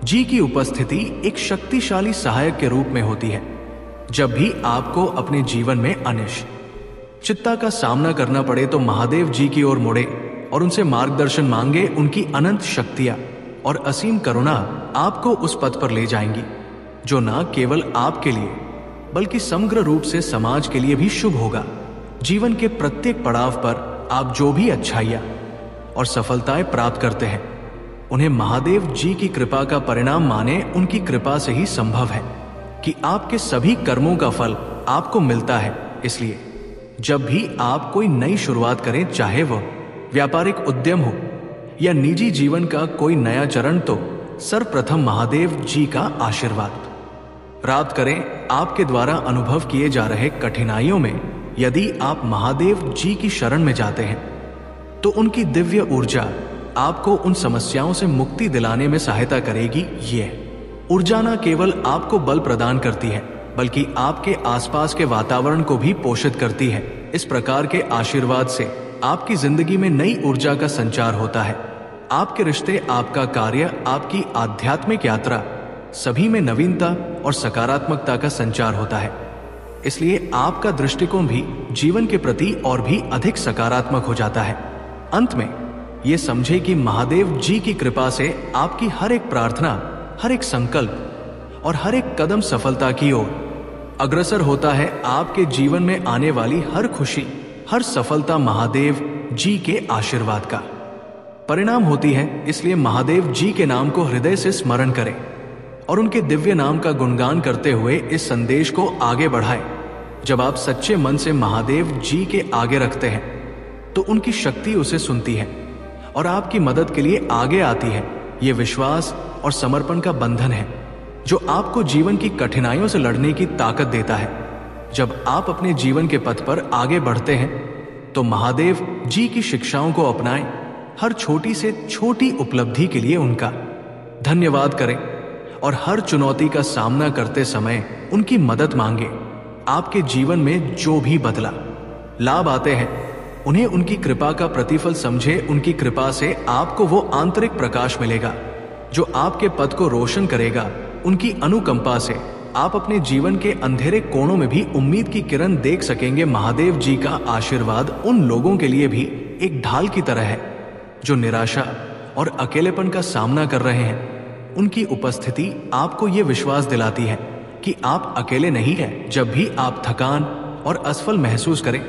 जी की उपस्थिति एक शक्तिशाली सहायक के रूप में होती है। जब भी आपको अपने जीवन में अनिश्चितता का सामना करना पड़े तो महादेव जी की ओर मुड़े और उनसे मार्गदर्शन मांगे। उनकी अनंत शक्तियां और असीम करुणा आपको उस पथ पर ले जाएंगी जो न केवल आपके लिए बल्कि समग्र रूप से समाज के लिए भी शुभ होगा। जीवन के प्रत्येक पड़ाव पर आप जो भी अच्छाइयाँ और सफलताएं प्राप्त करते हैं, उन्हें महादेव जी की कृपा का परिणाम माने। उनकी कृपा से ही संभव है कि आपके सभी कर्मों का फल आपको मिलता है। इसलिए जब भी आप कोई नई शुरुआत करें, चाहे वह व्यापारिक उद्यम हो या निजी जीवन का कोई नया चरण, तो सर्वप्रथम महादेव जी का आशीर्वाद प्राप्त करें। आपके द्वारा अनुभव किए जा रहे कठिनाइयों में यदि आप महादेव जी की शरण में जाते हैं तो उनकी दिव्य ऊर्जा आपको उन समस्याओं से मुक्ति दिलाने में सहायता करेगी। यह ऊर्जा न केवल आपको बल प्रदान करती है बल्कि आपके आसपास के वातावरण को भी पोषित करती है। इस प्रकार के आशीर्वाद से आपकी जिंदगी में नई ऊर्जा का संचार होता है। आपके रिश्ते, आपका कार्य, आपकी आध्यात्मिक यात्रा, सभी में नवीनता और सकारात्मकता का संचार होता है। इसलिए आपका दृष्टिकोण भी जीवन के प्रति और भी अधिक सकारात्मक हो जाता है। अंत में ये समझे कि महादेव जी की कृपा से आपकी हर एक प्रार्थना, हर एक संकल्प और हर एक कदम सफलता की ओर अग्रसर होता है। आपके जीवन में आने वाली हर खुशी, हर सफलता महादेव जी के आशीर्वाद का परिणाम होती है। इसलिए महादेव जी के नाम को हृदय से स्मरण करें और उनके दिव्य नाम का गुणगान करते हुए इस संदेश को आगे बढ़ाएं। जब आप सच्चे मन से महादेव जी के आगे रखते हैं तो उनकी शक्ति उसे सुनती है और आपकी मदद के लिए आगे आती है। ये विश्वास और समर्पण का बंधन है जो आपको जीवन की कठिनाइयों से लड़ने की ताकत देता है। जब आप अपने जीवन के पथ पर आगे बढ़ते हैं तो महादेव जी की शिक्षाओं को अपनाएं। हर छोटी से छोटी उपलब्धि के लिए उनका धन्यवाद करें और हर चुनौती का सामना करते समय उनकी मदद मांगे। आपके जीवन में जो भी बदला लाभ आते हैं उन्हें उनकी कृपा का प्रतिफल समझे। उनकी कृपा से आपको वो आंतरिक प्रकाश मिलेगा जो आपके पथ को रोशन करेगा। उनकी अनुकंपा से आप अपने जीवन के अंधेरे कोणों में भी उम्मीद की किरण देख सकेंगे। महादेव जी का आशीर्वाद उन लोगों के लिए भी एक ढाल की तरह है जो निराशा और अकेलेपन का सामना कर रहे हैं। उनकी उपस्थिति आपको ये विश्वास दिलाती है कि आप अकेले नहीं हैं। जब भी आप थकान और असफल महसूस करें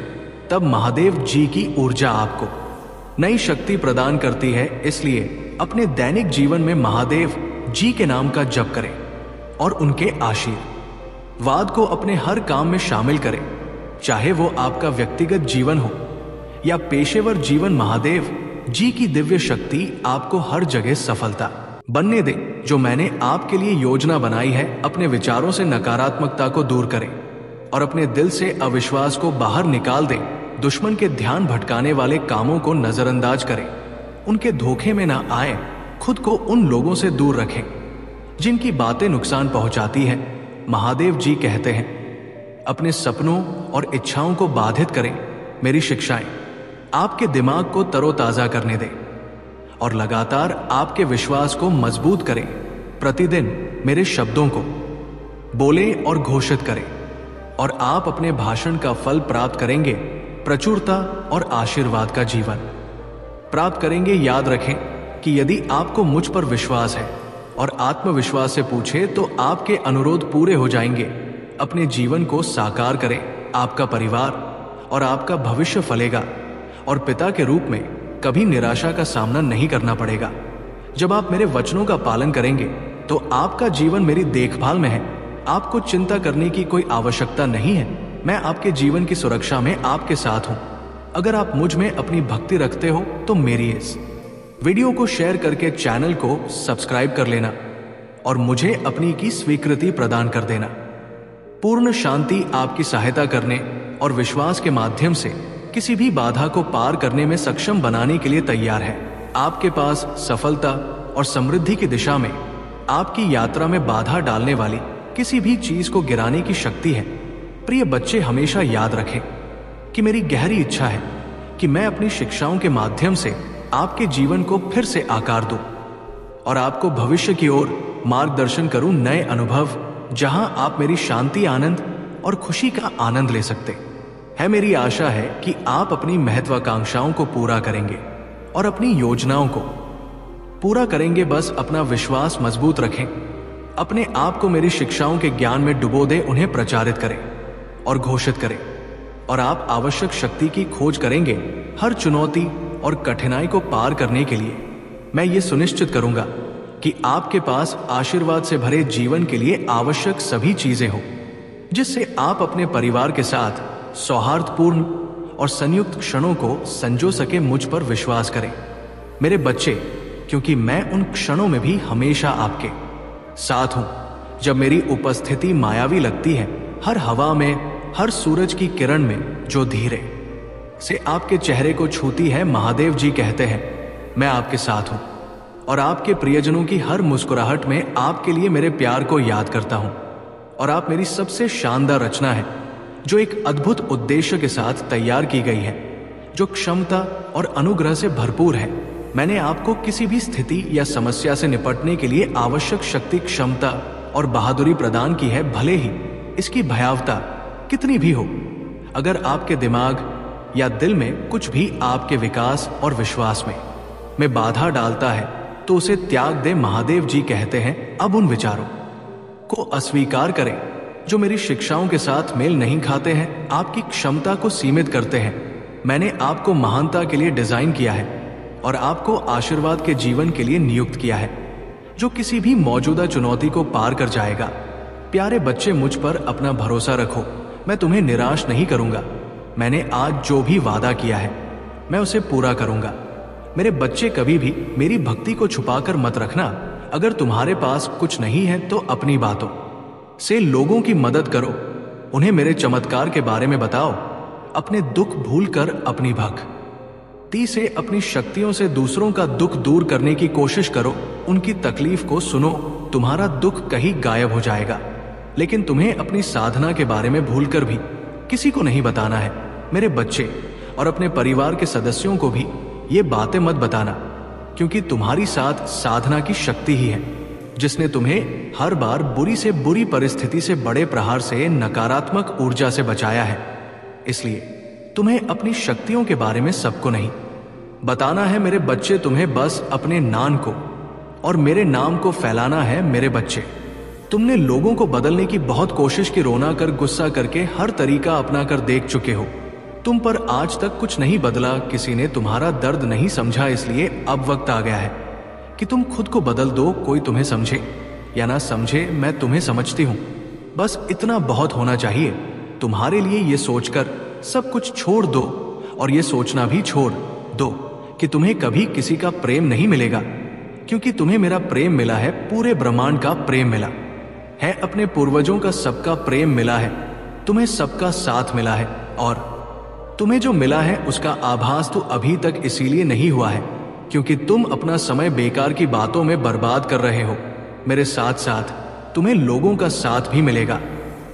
तब महादेव जी की ऊर्जा आपको नई शक्ति प्रदान करती है। इसलिए अपने दैनिक जीवन में महादेव जी के नाम का जप करें और उनके आशीर्वाद को अपने हर काम में शामिल करें, चाहे वो आपका व्यक्तिगत जीवन हो या पेशेवर जीवन। महादेव जी की दिव्य शक्ति आपको हर जगह सफलता बनने दे। जो मैंने आपके लिए योजना बनाई है, अपने विचारों से नकारात्मकता को दूर करें और अपने दिल से अविश्वास को बाहर निकाल दें। दुश्मन के ध्यान भटकाने वाले कामों को नजरअंदाज करें, उनके धोखे में ना आए। खुद को उन लोगों से दूर रखें जिनकी बातें नुकसान पहुंचाती है। महादेव जी कहते हैं, अपने सपनों और इच्छाओं को बाधित करें। मेरी शिक्षाएं आपके दिमाग को तरोताजा करने दें और लगातार आपके विश्वास को मजबूत करें। प्रतिदिन मेरे शब्दों को बोलें और घोषित करें और आप अपने भाषण का फल प्राप्त करेंगे। प्रचुरता और आशीर्वाद का जीवन प्राप्त करेंगे। याद रखें कि यदि आपको मुझ पर विश्वास है और आत्मविश्वास से पूछे तो आपके अनुरोध पूरे हो जाएंगे। अपने जीवन को साकार करें। आपका परिवार और आपका भविष्य फलेगा और पिता के रूप में कभी निराशा का सामना नहीं करना पड़ेगा। जब आप मेरे वचनों का पालन करेंगे तो आपका जीवन मेरी देखभाल में है। आपको चिंता करने की कोई आवश्यकता नहीं है। मैं आपके जीवन की सुरक्षा में आपके साथ हूं। अगर आप मुझ में अपनी भक्ति रखते हो तो मेरी इस वीडियो को शेयर करके चैनल को सब्सक्राइब कर लेना और मुझे अपनी की स्वीकृति प्रदान कर देना। पूर्ण शांति आपकी सहायता करने और विश्वास के माध्यम से किसी भी बाधा को पार करने में सक्षम बनाने के लिए तैयार है। आपके पास सफलता और समृद्धि की दिशा में आपकी यात्रा में बाधा डालने वाली किसी भी चीज को गिराने की शक्ति है। प्रिय बच्चे, हमेशा याद रखें कि मेरी गहरी इच्छा है कि मैं अपनी शिक्षाओं के माध्यम से आपके जीवन को फिर से आकार दूं और आपको भविष्य की ओर मार्गदर्शन करूं। नए अनुभव जहां आप मेरी शांति, आनंद और खुशी का आनंद ले सकते है। मेरी आशा है कि आप अपनी महत्वाकांक्षाओं को पूरा करेंगे और अपनी योजनाओं को पूरा करेंगे। बस अपना विश्वास मजबूत रखें। अपने आप को मेरी शिक्षाओं के ज्ञान में डुबो दें, उन्हें प्रचारित करें और घोषित करें और आप आवश्यक शक्ति की खोज करेंगे हर चुनौती और कठिनाई को पार करने के लिए। मैं ये सुनिश्चित करूंगा कि आपके पास आशीर्वाद से भरे जीवन के लिए आवश्यक सभी चीजें हो, जिससे आप अपने परिवार के साथ सौहार्दपूर्ण और संयुक्त क्षणों को संजो सके। मुझ पर विश्वास करें मेरे बच्चे, क्योंकि मैं उन क्षणों में भी हमेशा आपके साथ हूं जब मेरी उपस्थिति मायावी लगती है। हर हवा में, हर सूरज की किरण में जो धीरे से आपके चेहरे को छूती है। महादेव जी कहते हैं मैं आपके साथ हूं और आपके प्रियजनों की हर मुस्कुराहट में आपके लिए मेरे प्यार को याद करता हूं। और आप मेरी सबसे शानदार रचना है, जो एक अद्भुत उद्देश्य के साथ तैयार की गई है, जो क्षमता और अनुग्रह से भरपूर है। मैंने आपको किसी भी स्थिति या समस्या से निपटने के लिए आवश्यक शक्ति, क्षमता और बहादुरी प्रदान की है, भले ही इसकी भयावता कितनी भी हो। अगर आपके दिमाग या दिल में कुछ भी आपके विकास और विश्वास में बाधा डालता है, तो उसे त्याग दे। महादेव जी कहते हैं अब उन विचारों को अस्वीकार करें जो मेरी शिक्षाओं के साथ मेल नहीं खाते हैं, आपकी क्षमता को सीमित करते हैं। मैंने आपको महानता के लिए डिजाइन किया है और आपको आशीर्वाद के जीवन के लिए नियुक्त किया है, जो किसी भी मौजूदा चुनौती को पार कर जाएगा। प्यारे बच्चे, मुझ पर अपना भरोसा रखो, मैं तुम्हें निराश नहीं करूंगा। मैंने आज जो भी वादा किया है मैं उसे पूरा करूंगा। मेरे बच्चे, कभी भी मेरी भक्ति को छुपाकर मत रखना। अगर तुम्हारे पास कुछ नहीं है तो अपनी बातों से लोगों की मदद करो, उन्हें मेरे चमत्कार के बारे में बताओ। अपने दुख भूलकर अपनी भक्ति से, अपनी शक्तियों से दूसरों का दुख दूर करने की कोशिश करो। उनकी तकलीफ को सुनो, तुम्हारा दुख कहीं गायब हो जाएगा। लेकिन तुम्हें अपनी साधना के बारे में भूलकर भी किसी को नहीं बताना है। मेरे बच्चे, और अपने परिवार के सदस्यों को भी ये बातें मत बताना, क्योंकि तुम्हारी साथ साधना की शक्ति ही है जिसने तुम्हें हर बार बुरी से बुरी परिस्थिति से, बड़े प्रहार से, नकारात्मक ऊर्जा से बचाया है। इसलिए तुम्हें अपनी शक्तियों के बारे में सबको नहीं बताना है। मेरे बच्चे, तुम्हें बस अपने नाम को और मेरे नाम को फैलाना है। मेरे बच्चे, तुमने लोगों को बदलने की बहुत कोशिश की, रोना कर, गुस्सा करके, हर तरीका अपना कर देख चुके हो। तुम पर आज तक कुछ नहीं बदला, किसी ने तुम्हारा दर्द नहीं समझा। इसलिए अब वक्त आ गया है कि तुम खुद को बदल दो। कोई तुम्हें समझे या ना समझे, मैं तुम्हें समझती हूं। बस इतना बहुत होना चाहिए तुम्हारे लिए, ये सोचकर सब कुछ छोड़ दो और ये सोचना भी छोड़ दो कि तुम्हें कभी किसी का प्रेम नहीं मिलेगा, क्योंकि तुम्हें मेरा प्रेम मिला है, पूरे ब्रह्मांड का प्रेम मिला है, अपने पूर्वजों का सबका प्रेम मिला है, तुम्हें सबका साथ मिला है। और तुम्हें जो मिला है उसका आभास तो अभी तक इसीलिए नहीं हुआ है क्योंकि तुम अपना समय बेकार की बातों में बर्बाद कर रहे हो। मेरे साथ साथ तुम्हें लोगों का साथ भी मिलेगा,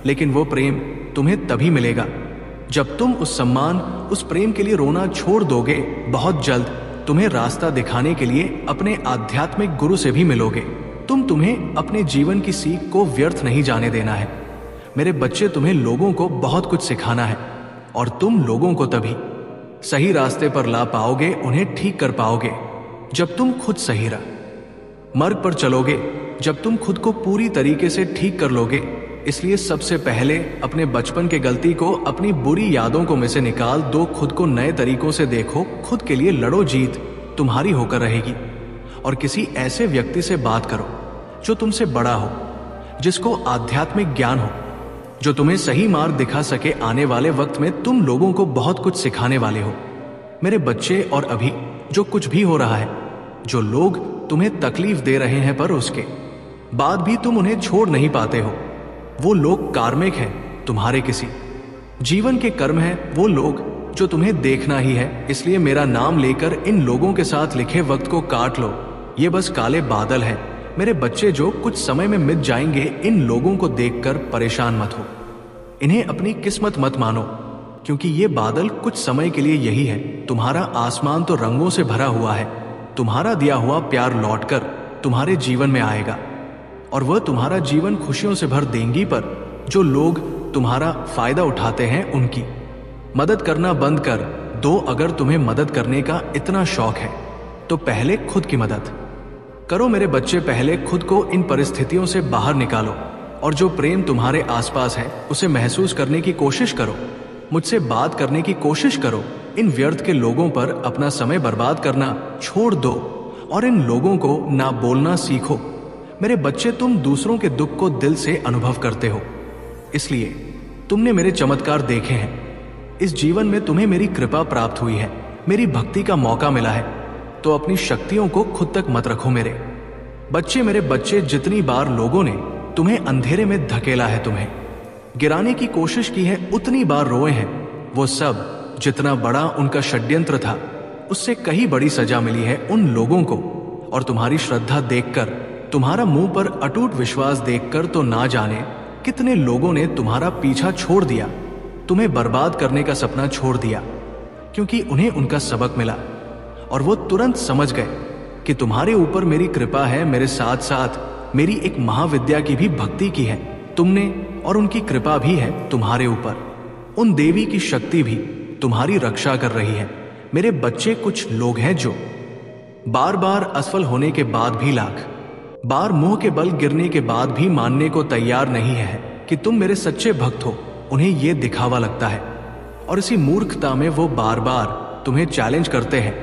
लेकिन वो प्रेम तुम्हें तभी मिलेगा जब तुम उस सम्मान, उस प्रेम के लिए रोना छोड़ दोगे। बहुत जल्द तुम्हें रास्ता दिखाने के लिए अपने आध्यात्मिक गुरु से भी मिलोगे। तुम्हें अपने जीवन की सीख को व्यर्थ नहीं जाने देना है। मेरे बच्चे, तुम्हें लोगों को बहुत कुछ सिखाना है और तुम लोगों को तभी सही रास्ते पर ला पाओगे, उन्हें ठीक कर पाओगे, जब तुम खुद सही मार्ग पर चलोगे, जब तुम खुद को पूरी तरीके से ठीक कर लोगे। इसलिए सबसे पहले अपने बचपन के गलती को, अपनी बुरी यादों को में से निकाल दो, खुद को नए तरीकों से देखो, खुद के लिए लड़ो, जीत तुम्हारी होकर रहेगी। और किसी ऐसे व्यक्ति से बात करो जो तुमसे बड़ा हो, जिसको आध्यात्मिक ज्ञान हो, जो तुम्हें सही मार्ग दिखा सके। आने वाले वक्त में तुम लोगों को बहुत कुछ सिखाने वाले हो मेरे बच्चे। और अभी जो कुछ भी हो रहा है, जो लोग तुम्हें तकलीफ दे रहे हैं, पर उसके बाद भी तुम उन्हें छोड़ नहीं पाते हो, वो लोग कार्मिक हैं, तुम्हारे किसी जीवन के कर्म हैं, वो लोग जो तुम्हें देखना ही है। इसलिए मेरा नाम लेकर इन लोगों के साथ लिखे वक्त को काट लो। ये बस काले बादल हैं मेरे बच्चे, जो कुछ समय में मिट जाएंगे। इन लोगों को देखकर परेशान मत हो, इन्हें अपनी किस्मत मत मानो, क्योंकि ये बादल कुछ समय के लिए यही है। तुम्हारा आसमान तो रंगों से भरा हुआ है। तुम्हारा दिया हुआ प्यार लौटकर तुम्हारे जीवन में आएगा और वह तुम्हारा जीवन खुशियों से भर देंगी। पर जो लोग तुम्हारा फायदा उठाते हैं, उनकी मदद करना बंद कर दो। अगर तुम्हें मदद करने का इतना शौक है तो पहले खुद की मदद करो मेरे बच्चे। पहले खुद को इन परिस्थितियों से बाहर निकालो और जो प्रेम तुम्हारे आसपास है उसे महसूस करने की कोशिश करो। मुझसे बात करने की कोशिश करो। इन व्यर्थ के लोगों पर अपना समय बर्बाद करना छोड़ दो और इन लोगों को ना बोलना सीखो। मेरे बच्चे, तुम दूसरों के दुख को दिल से अनुभव करते हो, इसलिए तुमने मेरे चमत्कार देखे हैं। इस जीवन में तुम्हें मेरी कृपा प्राप्त हुई है, मेरी भक्ति का मौका मिला है, तो अपनी शक्तियों को खुद तक मत रखो। मेरे बच्चे, जितनी बार लोगों ने तुम्हें अंधेरे में धकेला है, तुम्हें गिराने की कोशिश की है, उतनी बार रोए हैं। वो सब, जितना बड़ा उनका षड्यंत्र था, उससे कहीं बड़ी सजा मिली है उन लोगों को। और तुम्हारी श्रद्धा देखकर, तुम्हारा मुंह पर अटूट विश्वास देखकर तो ना जाने कितने लोगों ने तुम्हारा पीछा छोड़ दिया, तुम्हें बर्बाद करने का सपना छोड़ दिया, क्योंकि उन्हें उनका सबक मिला और वो तुरंत समझ गए कि तुम्हारे ऊपर मेरी कृपा है। मेरे साथ साथ मेरी एक महाविद्या की भी भक्ति की है तुमने, और उनकी कृपा भी है तुम्हारे ऊपर। उन देवी की शक्ति भी तुम्हारी रक्षा कर रही है। मेरे बच्चे, कुछ लोग हैं जो बार बार असफल होने के बाद भी, लाख बार मुंह के बल गिरने के बाद भी मानने को तैयार नहीं है कि तुम मेरे सच्चे भक्त हो। उन्हें यह दिखावा लगता है और इसी मूर्खता में वो बार बार तुम्हें चैलेंज करते हैं,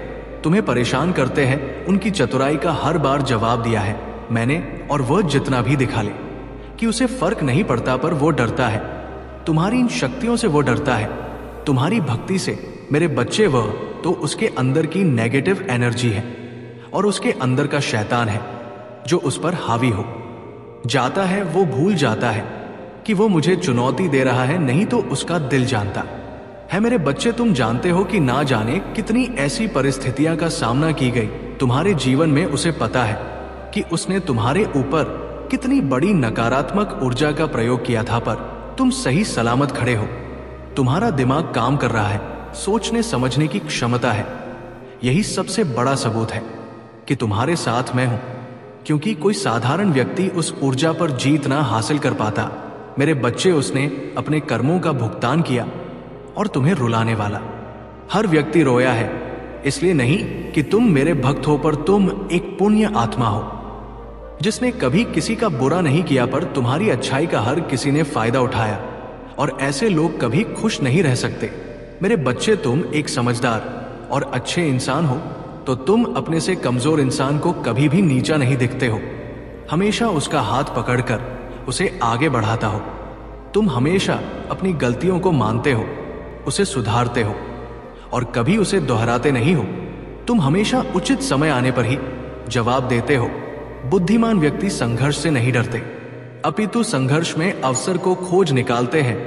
तुम्हें परेशान करते हैं। उनकी चतुराई का हर बार जवाब दिया है मैंने, और वह जितना भी दिखा ले कि उसे फर्क नहीं पड़ता, पर वो डरता है। तुम्हारी इन शक्तियों से वो डरता है, तुम्हारी भक्ति से। मेरे बच्चे, वह तो उसके अंदर की नेगेटिव एनर्जी है और उसके अंदर का शैतान है जो उस पर हावी हो जाता है। वो भूल जाता है कि वो मुझे चुनौती दे रहा है, नहीं तो उसका दिल जानता है। मेरे बच्चे, तुम जानते हो कि ना जाने कितनी ऐसी परिस्थितियां का सामना की गई तुम्हारे जीवन में। उसे पता है कि उसने तुम्हारे ऊपर कितनी बड़ी नकारात्मक ऊर्जा का प्रयोग किया था, पर तुम सही सलामत खड़े हो। तुम्हारा दिमाग काम कर रहा है, सोचने समझने की क्षमता है। यही सबसे बड़ा सबूत है कि तुम्हारे साथ मैं हूं, क्योंकि कोई साधारण व्यक्ति उस ऊर्जा पर जीत ना हासिल कर पाता। मेरे बच्चे, उसने अपने कर्मों का भुगतान किया और तुम्हें रुलाने वाला हर व्यक्ति रोया है, इसलिए नहीं कि तुम मेरे भक्त हो, पर तुम एक पुण्य आत्मा हो जिसने कभी किसी का बुरा नहीं किया, पर तुम्हारी अच्छाई का हर किसी ने फायदा उठाया। और ऐसे लोग कभी खुश नहीं रह सकते। मेरे बच्चे, तुम एक समझदार और अच्छे इंसान हो, तो तुम अपने से कमजोर इंसान को कभी भी नीचा नहीं दिखते हो। हमेशा उसका हाथ पकड़कर उसे आगे बढ़ाता हो। तुम हमेशा अपनी गलतियों को मानते हो, उसे सुधारते हो और कभी उसे दोहराते नहीं हो। तुम हमेशा उचित समय आने पर ही जवाब देते हो। बुद्धिमान व्यक्ति संघर्ष से नहीं डरते, अपितु संघर्ष में अवसर को खोज निकालते हैं।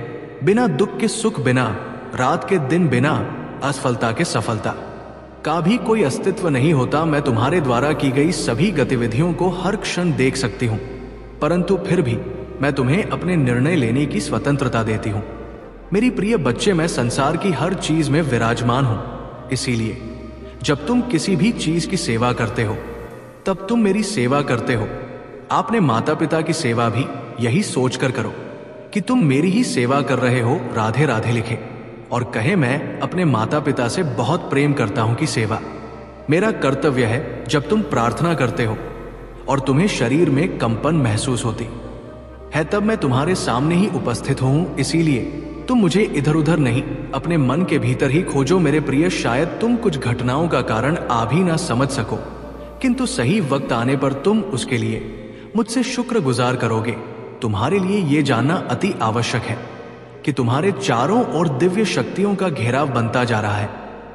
बिना दुख के सुख, बिना रात के दिन, बिना असफलता के सफलता का भी कोई अस्तित्व नहीं होता। मैं तुम्हारे द्वारा की गई सभी गतिविधियों को हर क्षण देख सकती हूं, परंतु फिर भी मैं तुम्हें अपने निर्णय लेने की स्वतंत्रता देती हूं। मेरी प्रिय बच्चे, मैं संसार की हर चीज में विराजमान हूं, इसीलिए जब तुम किसी भी चीज की सेवा करते हो, तब तुम मेरी सेवा करते हो। आपने माता पिता की सेवा भी यही सोचकर करो कि तुम मेरी ही सेवा कर रहे हो। राधे राधे लिखे और कहे, मैं अपने माता पिता से बहुत प्रेम करता हूं कि सेवा मेरा कर्तव्य है। जब तुम प्रार्थना करते हो और तुम्हें शरीर में कंपन महसूस होती है, तब मैं तुम्हारे सामने ही उपस्थित हूं। इसीलिए तुम मुझे इधर उधर नहीं, अपने मन के भीतर ही खोजो। मेरे प्रिय, शायद तुम कुछ घटनाओं का कारण आ भी ना समझ सको, किंतु सही वक्त आने पर तुम उसके लिए मुझसे शुक्रगुजार करोगे। तुम्हारे लिए यह जानना अति आवश्यक है कि तुम्हारे चारों ओर दिव्य शक्तियों का घेराव बनता जा रहा है।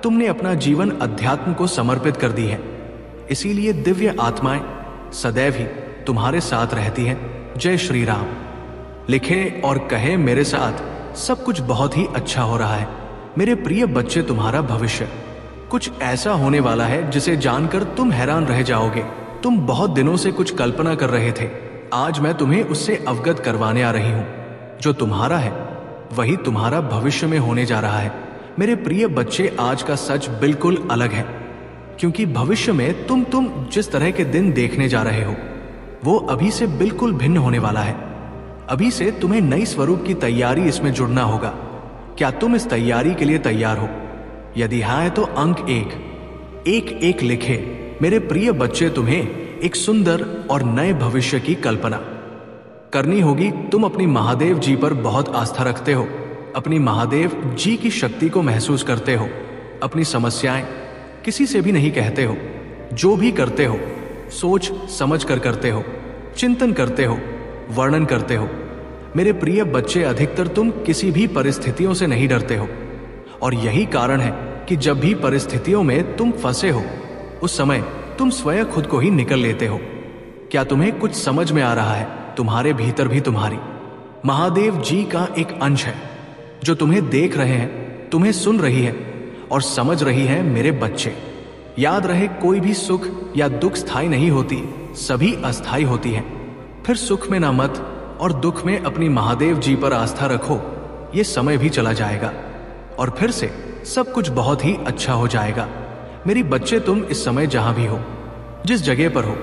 तुमने अपना जीवन अध्यात्म को समर्पित कर दी है, इसीलिए दिव्य आत्माएं सदैव ही तुम्हारे साथ रहती हैं। जय श्री राम लिखे और कहे, मेरे साथ सब कुछ बहुत ही अच्छा हो रहा है। मेरे प्रिय बच्चे, तुम्हारा भविष्य कुछ ऐसा होने वाला है जिसे जानकर तुम हैरान रह जाओगे। तुम बहुत दिनों से कुछ कल्पना कर रहे थे, आज मैं तुम्हें उससे अवगत करवाने आ रही हूं। जो तुम्हारा है वही तुम्हारा भविष्य में होने जा रहा है। मेरे प्रिय बच्चे, आज का सच बिल्कुल अलग है, क्योंकि भविष्य में तुम जिस तरह के दिन देखने जा रहे हो वो अभी से बिल्कुल भिन्न होने वाला है। अभी से तुम्हें नई स्वरूप की तैयारी इसमें जुड़ना होगा। क्या तुम इस तैयारी के लिए तैयार हो? यदि हाँ है तो अंक एक लिखे। मेरे प्रिय बच्चे, तुम्हें एक सुंदर और नए भविष्य की कल्पना करनी होगी। तुम अपनी महादेव जी पर बहुत आस्था रखते हो, अपनी महादेव जी की शक्ति को महसूस करते हो। अपनी समस्याएं किसी से भी नहीं कहते हो। जो भी करते हो सोच समझ कर करते हो, चिंतन करते हो, वर्णन करते हो। मेरे प्रिय बच्चे, अधिकतर तुम किसी भी परिस्थितियों से नहीं डरते हो, और यही कारण है कि जब भी परिस्थितियों में तुम फंसे हो उस समय तुम स्वयं खुद को ही निकल लेते हो। क्या तुम्हें कुछ समझ में आ रहा है? तुम्हारे भीतर भी तुम्हारी महादेव जी का एक अंश है जो तुम्हें देख रहे हैं, तुम्हें सुन रही है और समझ रही है। मेरे बच्चे, याद रहे, कोई भी सुख या दुख स्थायी नहीं होती, सभी अस्थायी होती है। फिर सुख में ना मत और दुख में अपनी महादेव जी पर आस्था रखो। ये समय भी चला जाएगा और फिर से सब कुछ बहुत ही अच्छा हो जाएगा। मेरी बच्चे, तुम इस समय जहां भी हो, जिस जगह पर हो,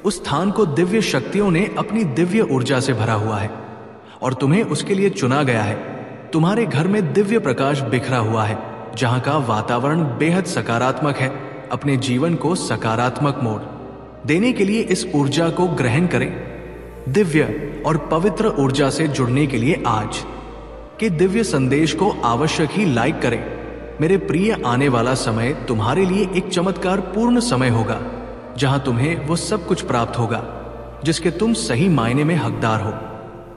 उस स्थान को दिव्य शक्तियों ने अपनी दिव्य ऊर्जा से भरा हुआ है और तुम्हें उसके लिए चुना गया है। तुम्हारे घर में दिव्य प्रकाश बिखरा हुआ है, जहां का वातावरण बेहद सकारात्मक है। अपने जीवन को सकारात्मक मोड़ देने के लिए इस ऊर्जा को ग्रहण करें। दिव्य और पवित्र ऊर्जा से जुड़ने के लिए आज के दिव्य संदेश को आवश्यक ही लाइक करें। मेरे प्रिय, आने वाला समय तुम्हारे लिए एक चमत्कार पूर्ण समय होगा, जहां तुम्हें वो सब कुछ प्राप्त होगा जिसके तुम सही मायने में हकदार हो।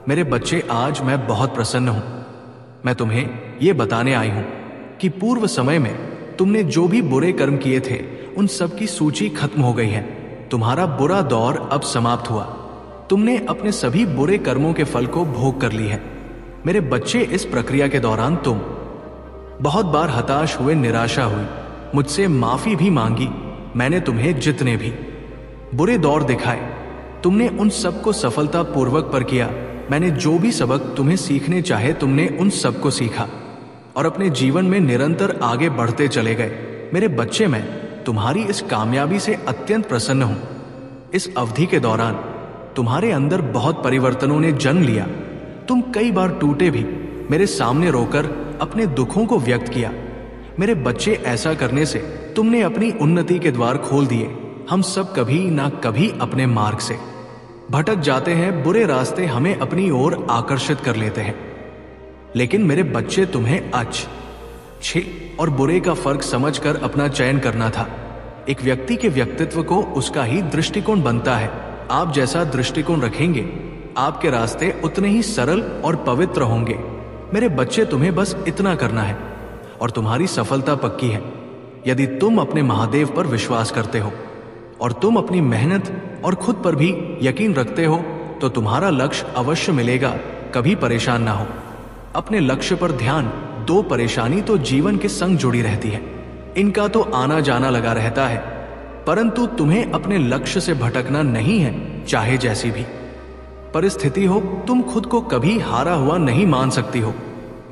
मेरे बच्चे, आज मैं बहुत प्रसन्न हूं। मैं तुम्हें ये बताने आई हूं कि पूर्व समय में तुमने जो भी बुरे कर्म किए थे, उन सब की सूची खत्म हो गई है। तुम्हारा बुरा दौर अब समाप्त हुआ। तुमने अपने सभी बुरे कर्मों के फल को भोग कर ली है। मेरे बच्चे, इस प्रक्रिया के दौरान तुम बहुत बार हताश हुए, निराशा हुई, मुझसे माफी भी मांगी। मैंने तुम्हें जितने भी बुरे दौर दिखाए, तुमने उन सबको सफलता पूर्वक पर किया। मैंने जो भी सबक तुम्हें सीखने चाहे, तुमने उन सबको सीखा और अपने जीवन में निरंतर आगे बढ़ते चले गए। मेरे बच्चे, मैं तुम्हारी इस कामयाबी से अत्यंत प्रसन्न हूं। इस अवधि के दौरान तुम्हारे अंदर बहुत परिवर्तनों ने जन्म लिया। तुम कई बार टूटे भी, मेरे सामने रोकर अपने दुखों को व्यक्त किया। मेरे बच्चे, ऐसा करने से तुमने अपनी उन्नति के द्वार खोल दिए। हम सब कभी ना कभी अपने मार्ग से भटक जाते हैं, बुरे रास्ते हमें अपनी ओर आकर्षित कर लेते हैं। लेकिन मेरे बच्चे, तुम्हें अच्छे और बुरे का फर्क समझकर अपना चयन करना था। एक व्यक्ति के व्यक्तित्व को उसका ही दृष्टिकोण बनता है। आप जैसा दृष्टिकोण रखेंगे, आपके रास्ते उतने ही सरल और पवित्र होंगे। मेरे बच्चे, तुम्हें बस इतना करना है और तुम्हारी सफलता पक्की है। यदि तुम अपने महादेव पर विश्वास करते हो और तुम अपनी मेहनत और खुद पर भी यकीन रखते हो, तो तुम्हारा लक्ष्य अवश्य मिलेगा। कभी परेशान ना हो, अपने लक्ष्य पर ध्यान दो। परेशानी तो जीवन के संग जुड़ी रहती है, इनका तो आना जाना लगा रहता है, परंतु तुम्हें अपने लक्ष्य से भटकना नहीं है। चाहे जैसी भी परिस्थिति हो, तुम खुद को कभी हारा हुआ नहीं मान सकती हो।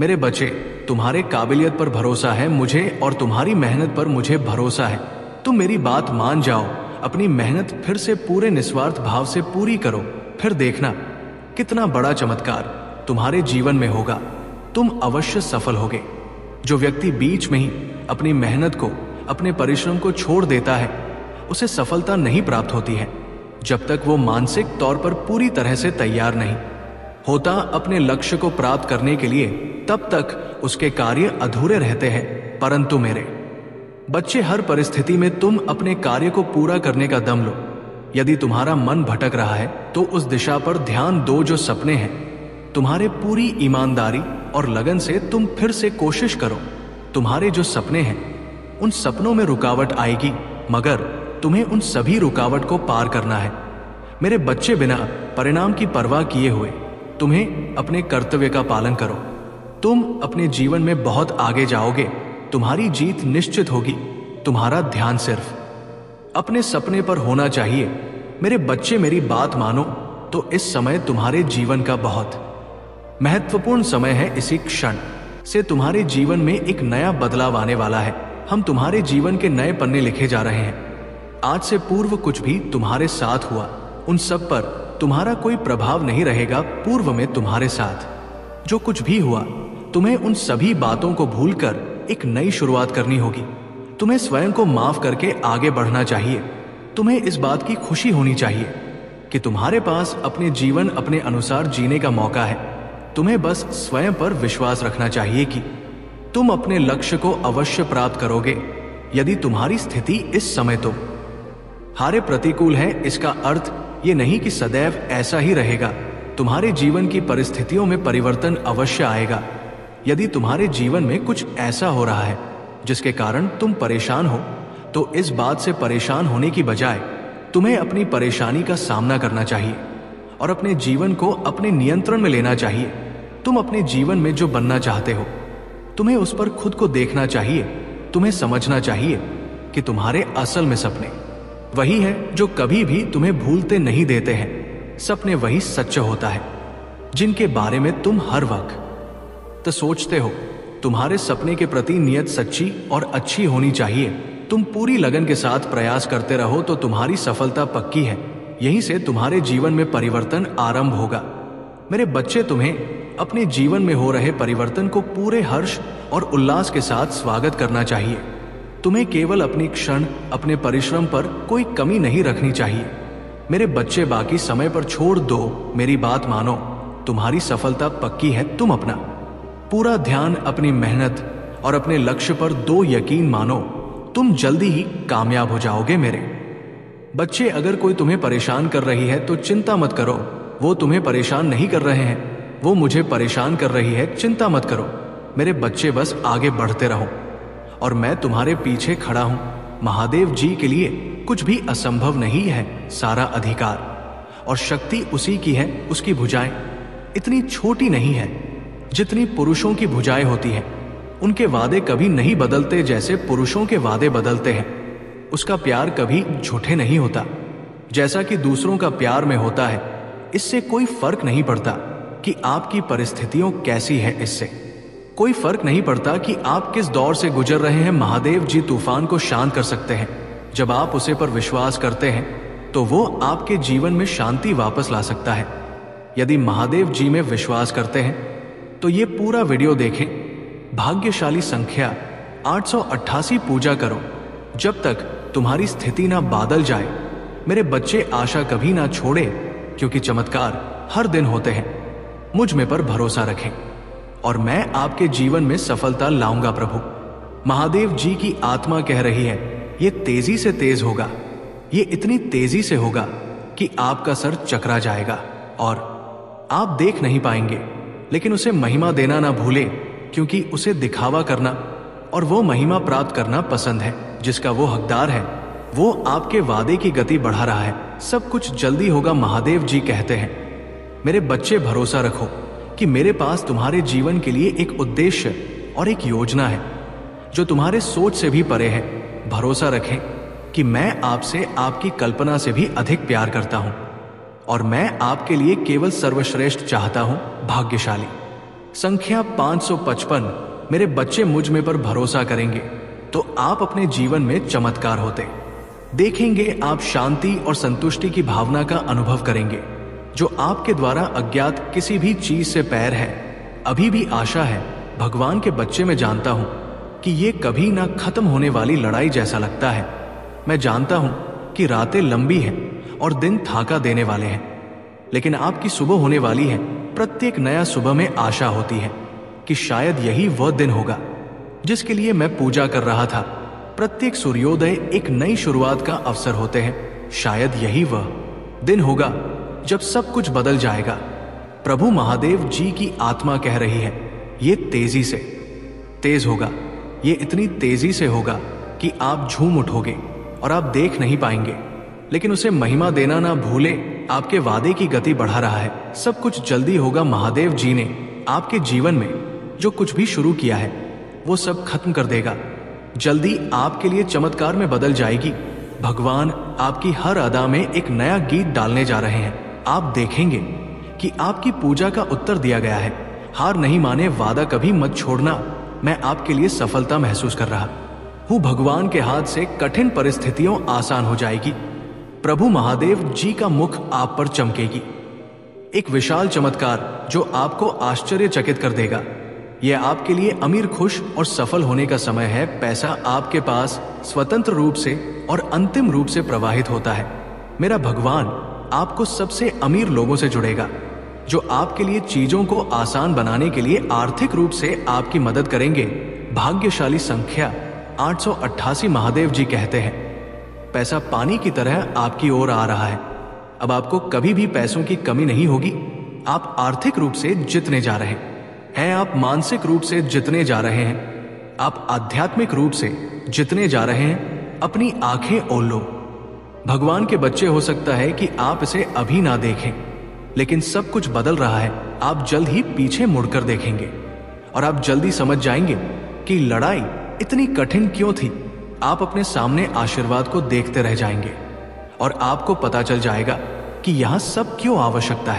मेरे बच्चे, तुम्हारे काबिलियत पर भरोसा है मुझे और तुम्हारी मेहनत पर मुझे भरोसा है। तुम मेरी बात मान जाओ, अपनी मेहनत फिर से पूरे निस्वार्थ भाव से पूरी करो। फिर देखना कितना बड़ा चमत्कार तुम्हारे जीवन में होगा। तुम अवश्य सफल होगे। जो व्यक्ति बीच में ही अपनी मेहनत को, अपने परिश्रम को छोड़ देता है, उसे सफलता नहीं प्राप्त होती है जब तक वो मानसिक तौर पर पूरी तरह से तैयार नहीं होता अपने लक्ष्य को प्राप्त करने के लिए। तब तक उसके कार्य अधूरे रहते हैं। परंतु मेरे बच्चे, हर परिस्थिति में तुम अपने कार्य को पूरा करने का दम लो। यदि तुम्हारा मन भटक रहा है तो उस दिशा पर ध्यान दो जो सपने हैं। तुम्हारे पूरी ईमानदारी और लगन से तुम फिर से कोशिश करो। तुम्हारे जो सपने हैं, उन सपनों में रुकावट आएगी, मगर तुम्हें उन सभी रुकावट को पार करना है। मेरे बच्चे, बिना परिणाम की परवाह किए हुए तुम्हें अपने कर्तव्य का पालन करो। तुम अपने जीवन में बहुत आगे जाओगे। तुम्हारी जीत निश्चित होगी। तुम्हारा ध्यान सिर्फ अपने सपने पर होना चाहिए। मेरे बच्चे, मेरी बात मानो तो इस समय तुम्हारे जीवन का बहुत महत्वपूर्ण समय है। इसी क्षण से तुम्हारे जीवन में एक नया बदलाव आने वाला है। हम तुम्हारे जीवन के नए पन्ने लिखे जा रहे हैं। आज से पूर्व कुछ भी तुम्हारे साथ हुआ, उन सब पर तुम्हारा कोई प्रभाव नहीं रहेगा। पूर्व में तुम्हारे साथ जो कुछ भी हुआ, तुम्हें उन सभी बातों को भूलकर एक नई शुरुआत करनी होगी। तुम्हें स्वयं को माफ करके आगे बढ़ना चाहिए। तुम्हें इस बात की खुशी होनी चाहिए कि तुम्हारे पास अपने जीवन अपने अनुसार जीने का मौका है। तुम्हें बस स्वयं पर विश्वास रखना चाहिए कि तुम अपने लक्ष्य को अवश्य प्राप्त करोगे। यदि तुम्हारी स्थिति इस समय तो हारे प्रतिकूल है, इसका अर्थ ये नहीं कि सदैव ऐसा ही रहेगा। तुम्हारे जीवन की परिस्थितियों में परिवर्तन अवश्य आएगा। यदि तुम्हारे जीवन में कुछ ऐसा हो रहा है जिसके कारण तुम परेशान हो, तो इस बात से परेशान होने की बजाय तुम्हें अपनी परेशानी का सामना करना चाहिए और अपने जीवन को अपने नियंत्रण में लेना चाहिए। तुम अपने जीवन में जो बनना चाहते हो, तुम्हें उस पर खुद को देखना चाहिए। तुम्हें समझना चाहिए कि तुम्हारे असल में सपने वही है जो कभी भी तुम्हें भूलते नहीं देते हैं। सपने वही सच होता है जिनके बारे में तुम हर वक्त तो सोचते हो। तुम्हारे सपने के प्रति नियत सच्ची और अच्छी होनी चाहिए। तुम पूरी लगन के साथ प्रयास करते रहो तो तुम्हारी सफलता पक्की है। यहीं से तुम्हारे जीवन में परिवर्तन आरंभ होगा। मेरे बच्चे, तुम्हें अपने जीवन में हो रहे परिवर्तन को पूरे हर्ष और उल्लास के साथ स्वागत करना चाहिए। तुम्हें केवल अपनी क्षण, अपने परिश्रम पर कोई कमी नहीं रखनी चाहिए। मेरे बच्चे, बाकी समय पर छोड़ दो, मेरी बात मानो। तुम्हारी सफलता पक्की है। तुम अपना पूरा ध्यान अपनी मेहनत और अपने लक्ष्य पर दो। यकीन मानो, तुम जल्दी ही कामयाब हो जाओगे। मेरे बच्चे, अगर कोई तुम्हें परेशान कर रही है तो चिंता मत करो। वो तुम्हें परेशान नहीं कर रहे हैं, वो मुझे परेशान कर रही है। चिंता मत करो मेरे बच्चे, बस आगे बढ़ते रहो और मैं तुम्हारे पीछे खड़ा हूं। महादेव जी के लिए कुछ भी असंभव नहीं है। सारा अधिकार और शक्ति उसी की है। उसकी भुजाएं इतनी छोटी नहीं है जितनी पुरुषों की भुजाएं होती हैं। उनके वादे कभी नहीं बदलते जैसे पुरुषों के वादे बदलते हैं। उसका प्यार कभी झूठे नहीं होता जैसा कि दूसरों का प्यार में होता है। इससे कोई फर्क नहीं पड़ता कि आपकी परिस्थितियों कैसी है। इससे कोई फर्क नहीं पड़ता कि आप किस दौर से गुजर रहे हैं। महादेव जी तूफान को शांत कर सकते हैं। जब आप उसे पर विश्वास करते हैं तो वो आपके जीवन में शांति वापस ला सकता है। यदि महादेव जी में विश्वास करते हैं तो ये पूरा वीडियो देखें। भाग्यशाली संख्या 888 पूजा करो जब तक तुम्हारी स्थिति ना बादल जाए। मेरे बच्चे, आशा कभी ना छोड़े, क्योंकि चमत्कार हर दिन होते हैं। मुझ में पर भरोसा रखें और मैं आपके जीवन में सफलता लाऊंगा। प्रभु महादेव जी की आत्मा कह रही है, ये तेजी से तेज होगा। ये इतनी तेजी से होगा कि आपका सर चकरा जाएगा और आप देख नहीं पाएंगे। लेकिन उसे महिमा देना ना भूले, क्योंकि उसे दिखावा करना और वो महिमा प्राप्त करना पसंद है जिसका वो हकदार है। वो आपके वादे की गति बढ़ा रहा है। सब कुछ जल्दी होगा, महादेव जी कहते हैं। मेरे बच्चे, भरोसा रखो कि मेरे पास तुम्हारे जीवन के लिए एक उद्देश्य और एक योजना है जो तुम्हारे सोच से भी परे है। भरोसा रखें कि मैं आपसे आपकी कल्पना से भी अधिक प्यार करता हूं और मैं आपके लिए केवल सर्वश्रेष्ठ चाहता हूं। भाग्यशाली संख्या 555। मेरे बच्चे, मुझ में पर भरोसा करेंगे तो आप अपने जीवन में चमत्कार होते देखेंगे। आप शांति और संतुष्टि की भावना का अनुभव करेंगे जो आपके द्वारा अज्ञात किसी भी चीज से पैर है। अभी भी आशा है। भगवान के बच्चे, मैं जानता हूं कि ये कभी ना खत्म होने वाली लड़ाई जैसा लगता है। मैं जानता हूं कि रातें लंबी हैं और दिन थाका देने वाले हैं, लेकिन आपकी सुबह होने वाली है। प्रत्येक नया सुबह में आशा होती है कि शायद यही वह दिन होगा जिसके लिए मैं पूजा कर रहा था। प्रत्येक सूर्योदय एक नई शुरुआत का अवसर होते हैं। शायद यही वह दिन होगा जब सब कुछ बदल जाएगा। प्रभु महादेव जी की आत्मा कह रही है, ये तेजी से तेज होगा। ये इतनी तेजी से होगा कि आप झूम उठोगे और आप देख नहीं पाएंगे। लेकिन उसे महिमा देना ना भूले। आपके वादे की गति बढ़ा रहा है। सब कुछ जल्दी होगा। महादेव जी ने आपके जीवन में जो कुछ भी शुरू किया है वो सब खत्म कर देगा। जल्दी आपके लिए चमत्कार में बदल जाएगी। भगवान आपकी हर अदा में एक नया गीत डालने जा रहे हैं। आप देखेंगे कि आपकी पूजा का उत्तर दिया गया है। हार नहीं माने, वादा कभी मत छोड़ना। मैं आपके लिए सफलता महसूस कर रहा हूँ। भगवान के हाथ से कठिन परिस्थितियों आसान हो जाएगी। प्रभु महादेव जी का मुख आप पर चमकेगी। एक विशाल चमत्कार जो आपको आश्चर्यचकित कर देगा। यह आपके लिए अमीर, खुश और सफल होने का समय है। पैसा आपके पास स्वतंत्र रूप से और अंतिम रूप से प्रवाहित होता है। मेरा भगवान आपको सबसे अमीर लोगों से जुड़ेगा जो आपके लिए चीजों को आसान बनाने के लिए आर्थिक रूप से आपकी मदद करेंगे। भाग्यशाली संख्या 888 महादेव जी कहते हैं, पैसा पानी की तरह आपकी ओर आ रहा है। अब आपको कभी भी पैसों की कमी नहीं होगी। आप आर्थिक रूप से जितने जा रहे हैं, आप मानसिक रूप से जितने जा रहे हैं, आप आध्यात्मिक रूप से जितने जा रहे हैं, अपनी आंखें ओढ़ लो। भगवान के बच्चे, हो सकता है कि आप इसे अभी ना देखें, लेकिन सब कुछ बदल रहा है। आप जल्द ही पीछे मुड़कर देखेंगे और आप जल्दी समझ जाएंगे कि लड़ाई इतनी कठिन क्यों थी। आप अपने सामने आशीर्वाद को देखते रह जाएंगे और आपको पता चल जाएगा कि यहां सब क्यों आवश्यकता है।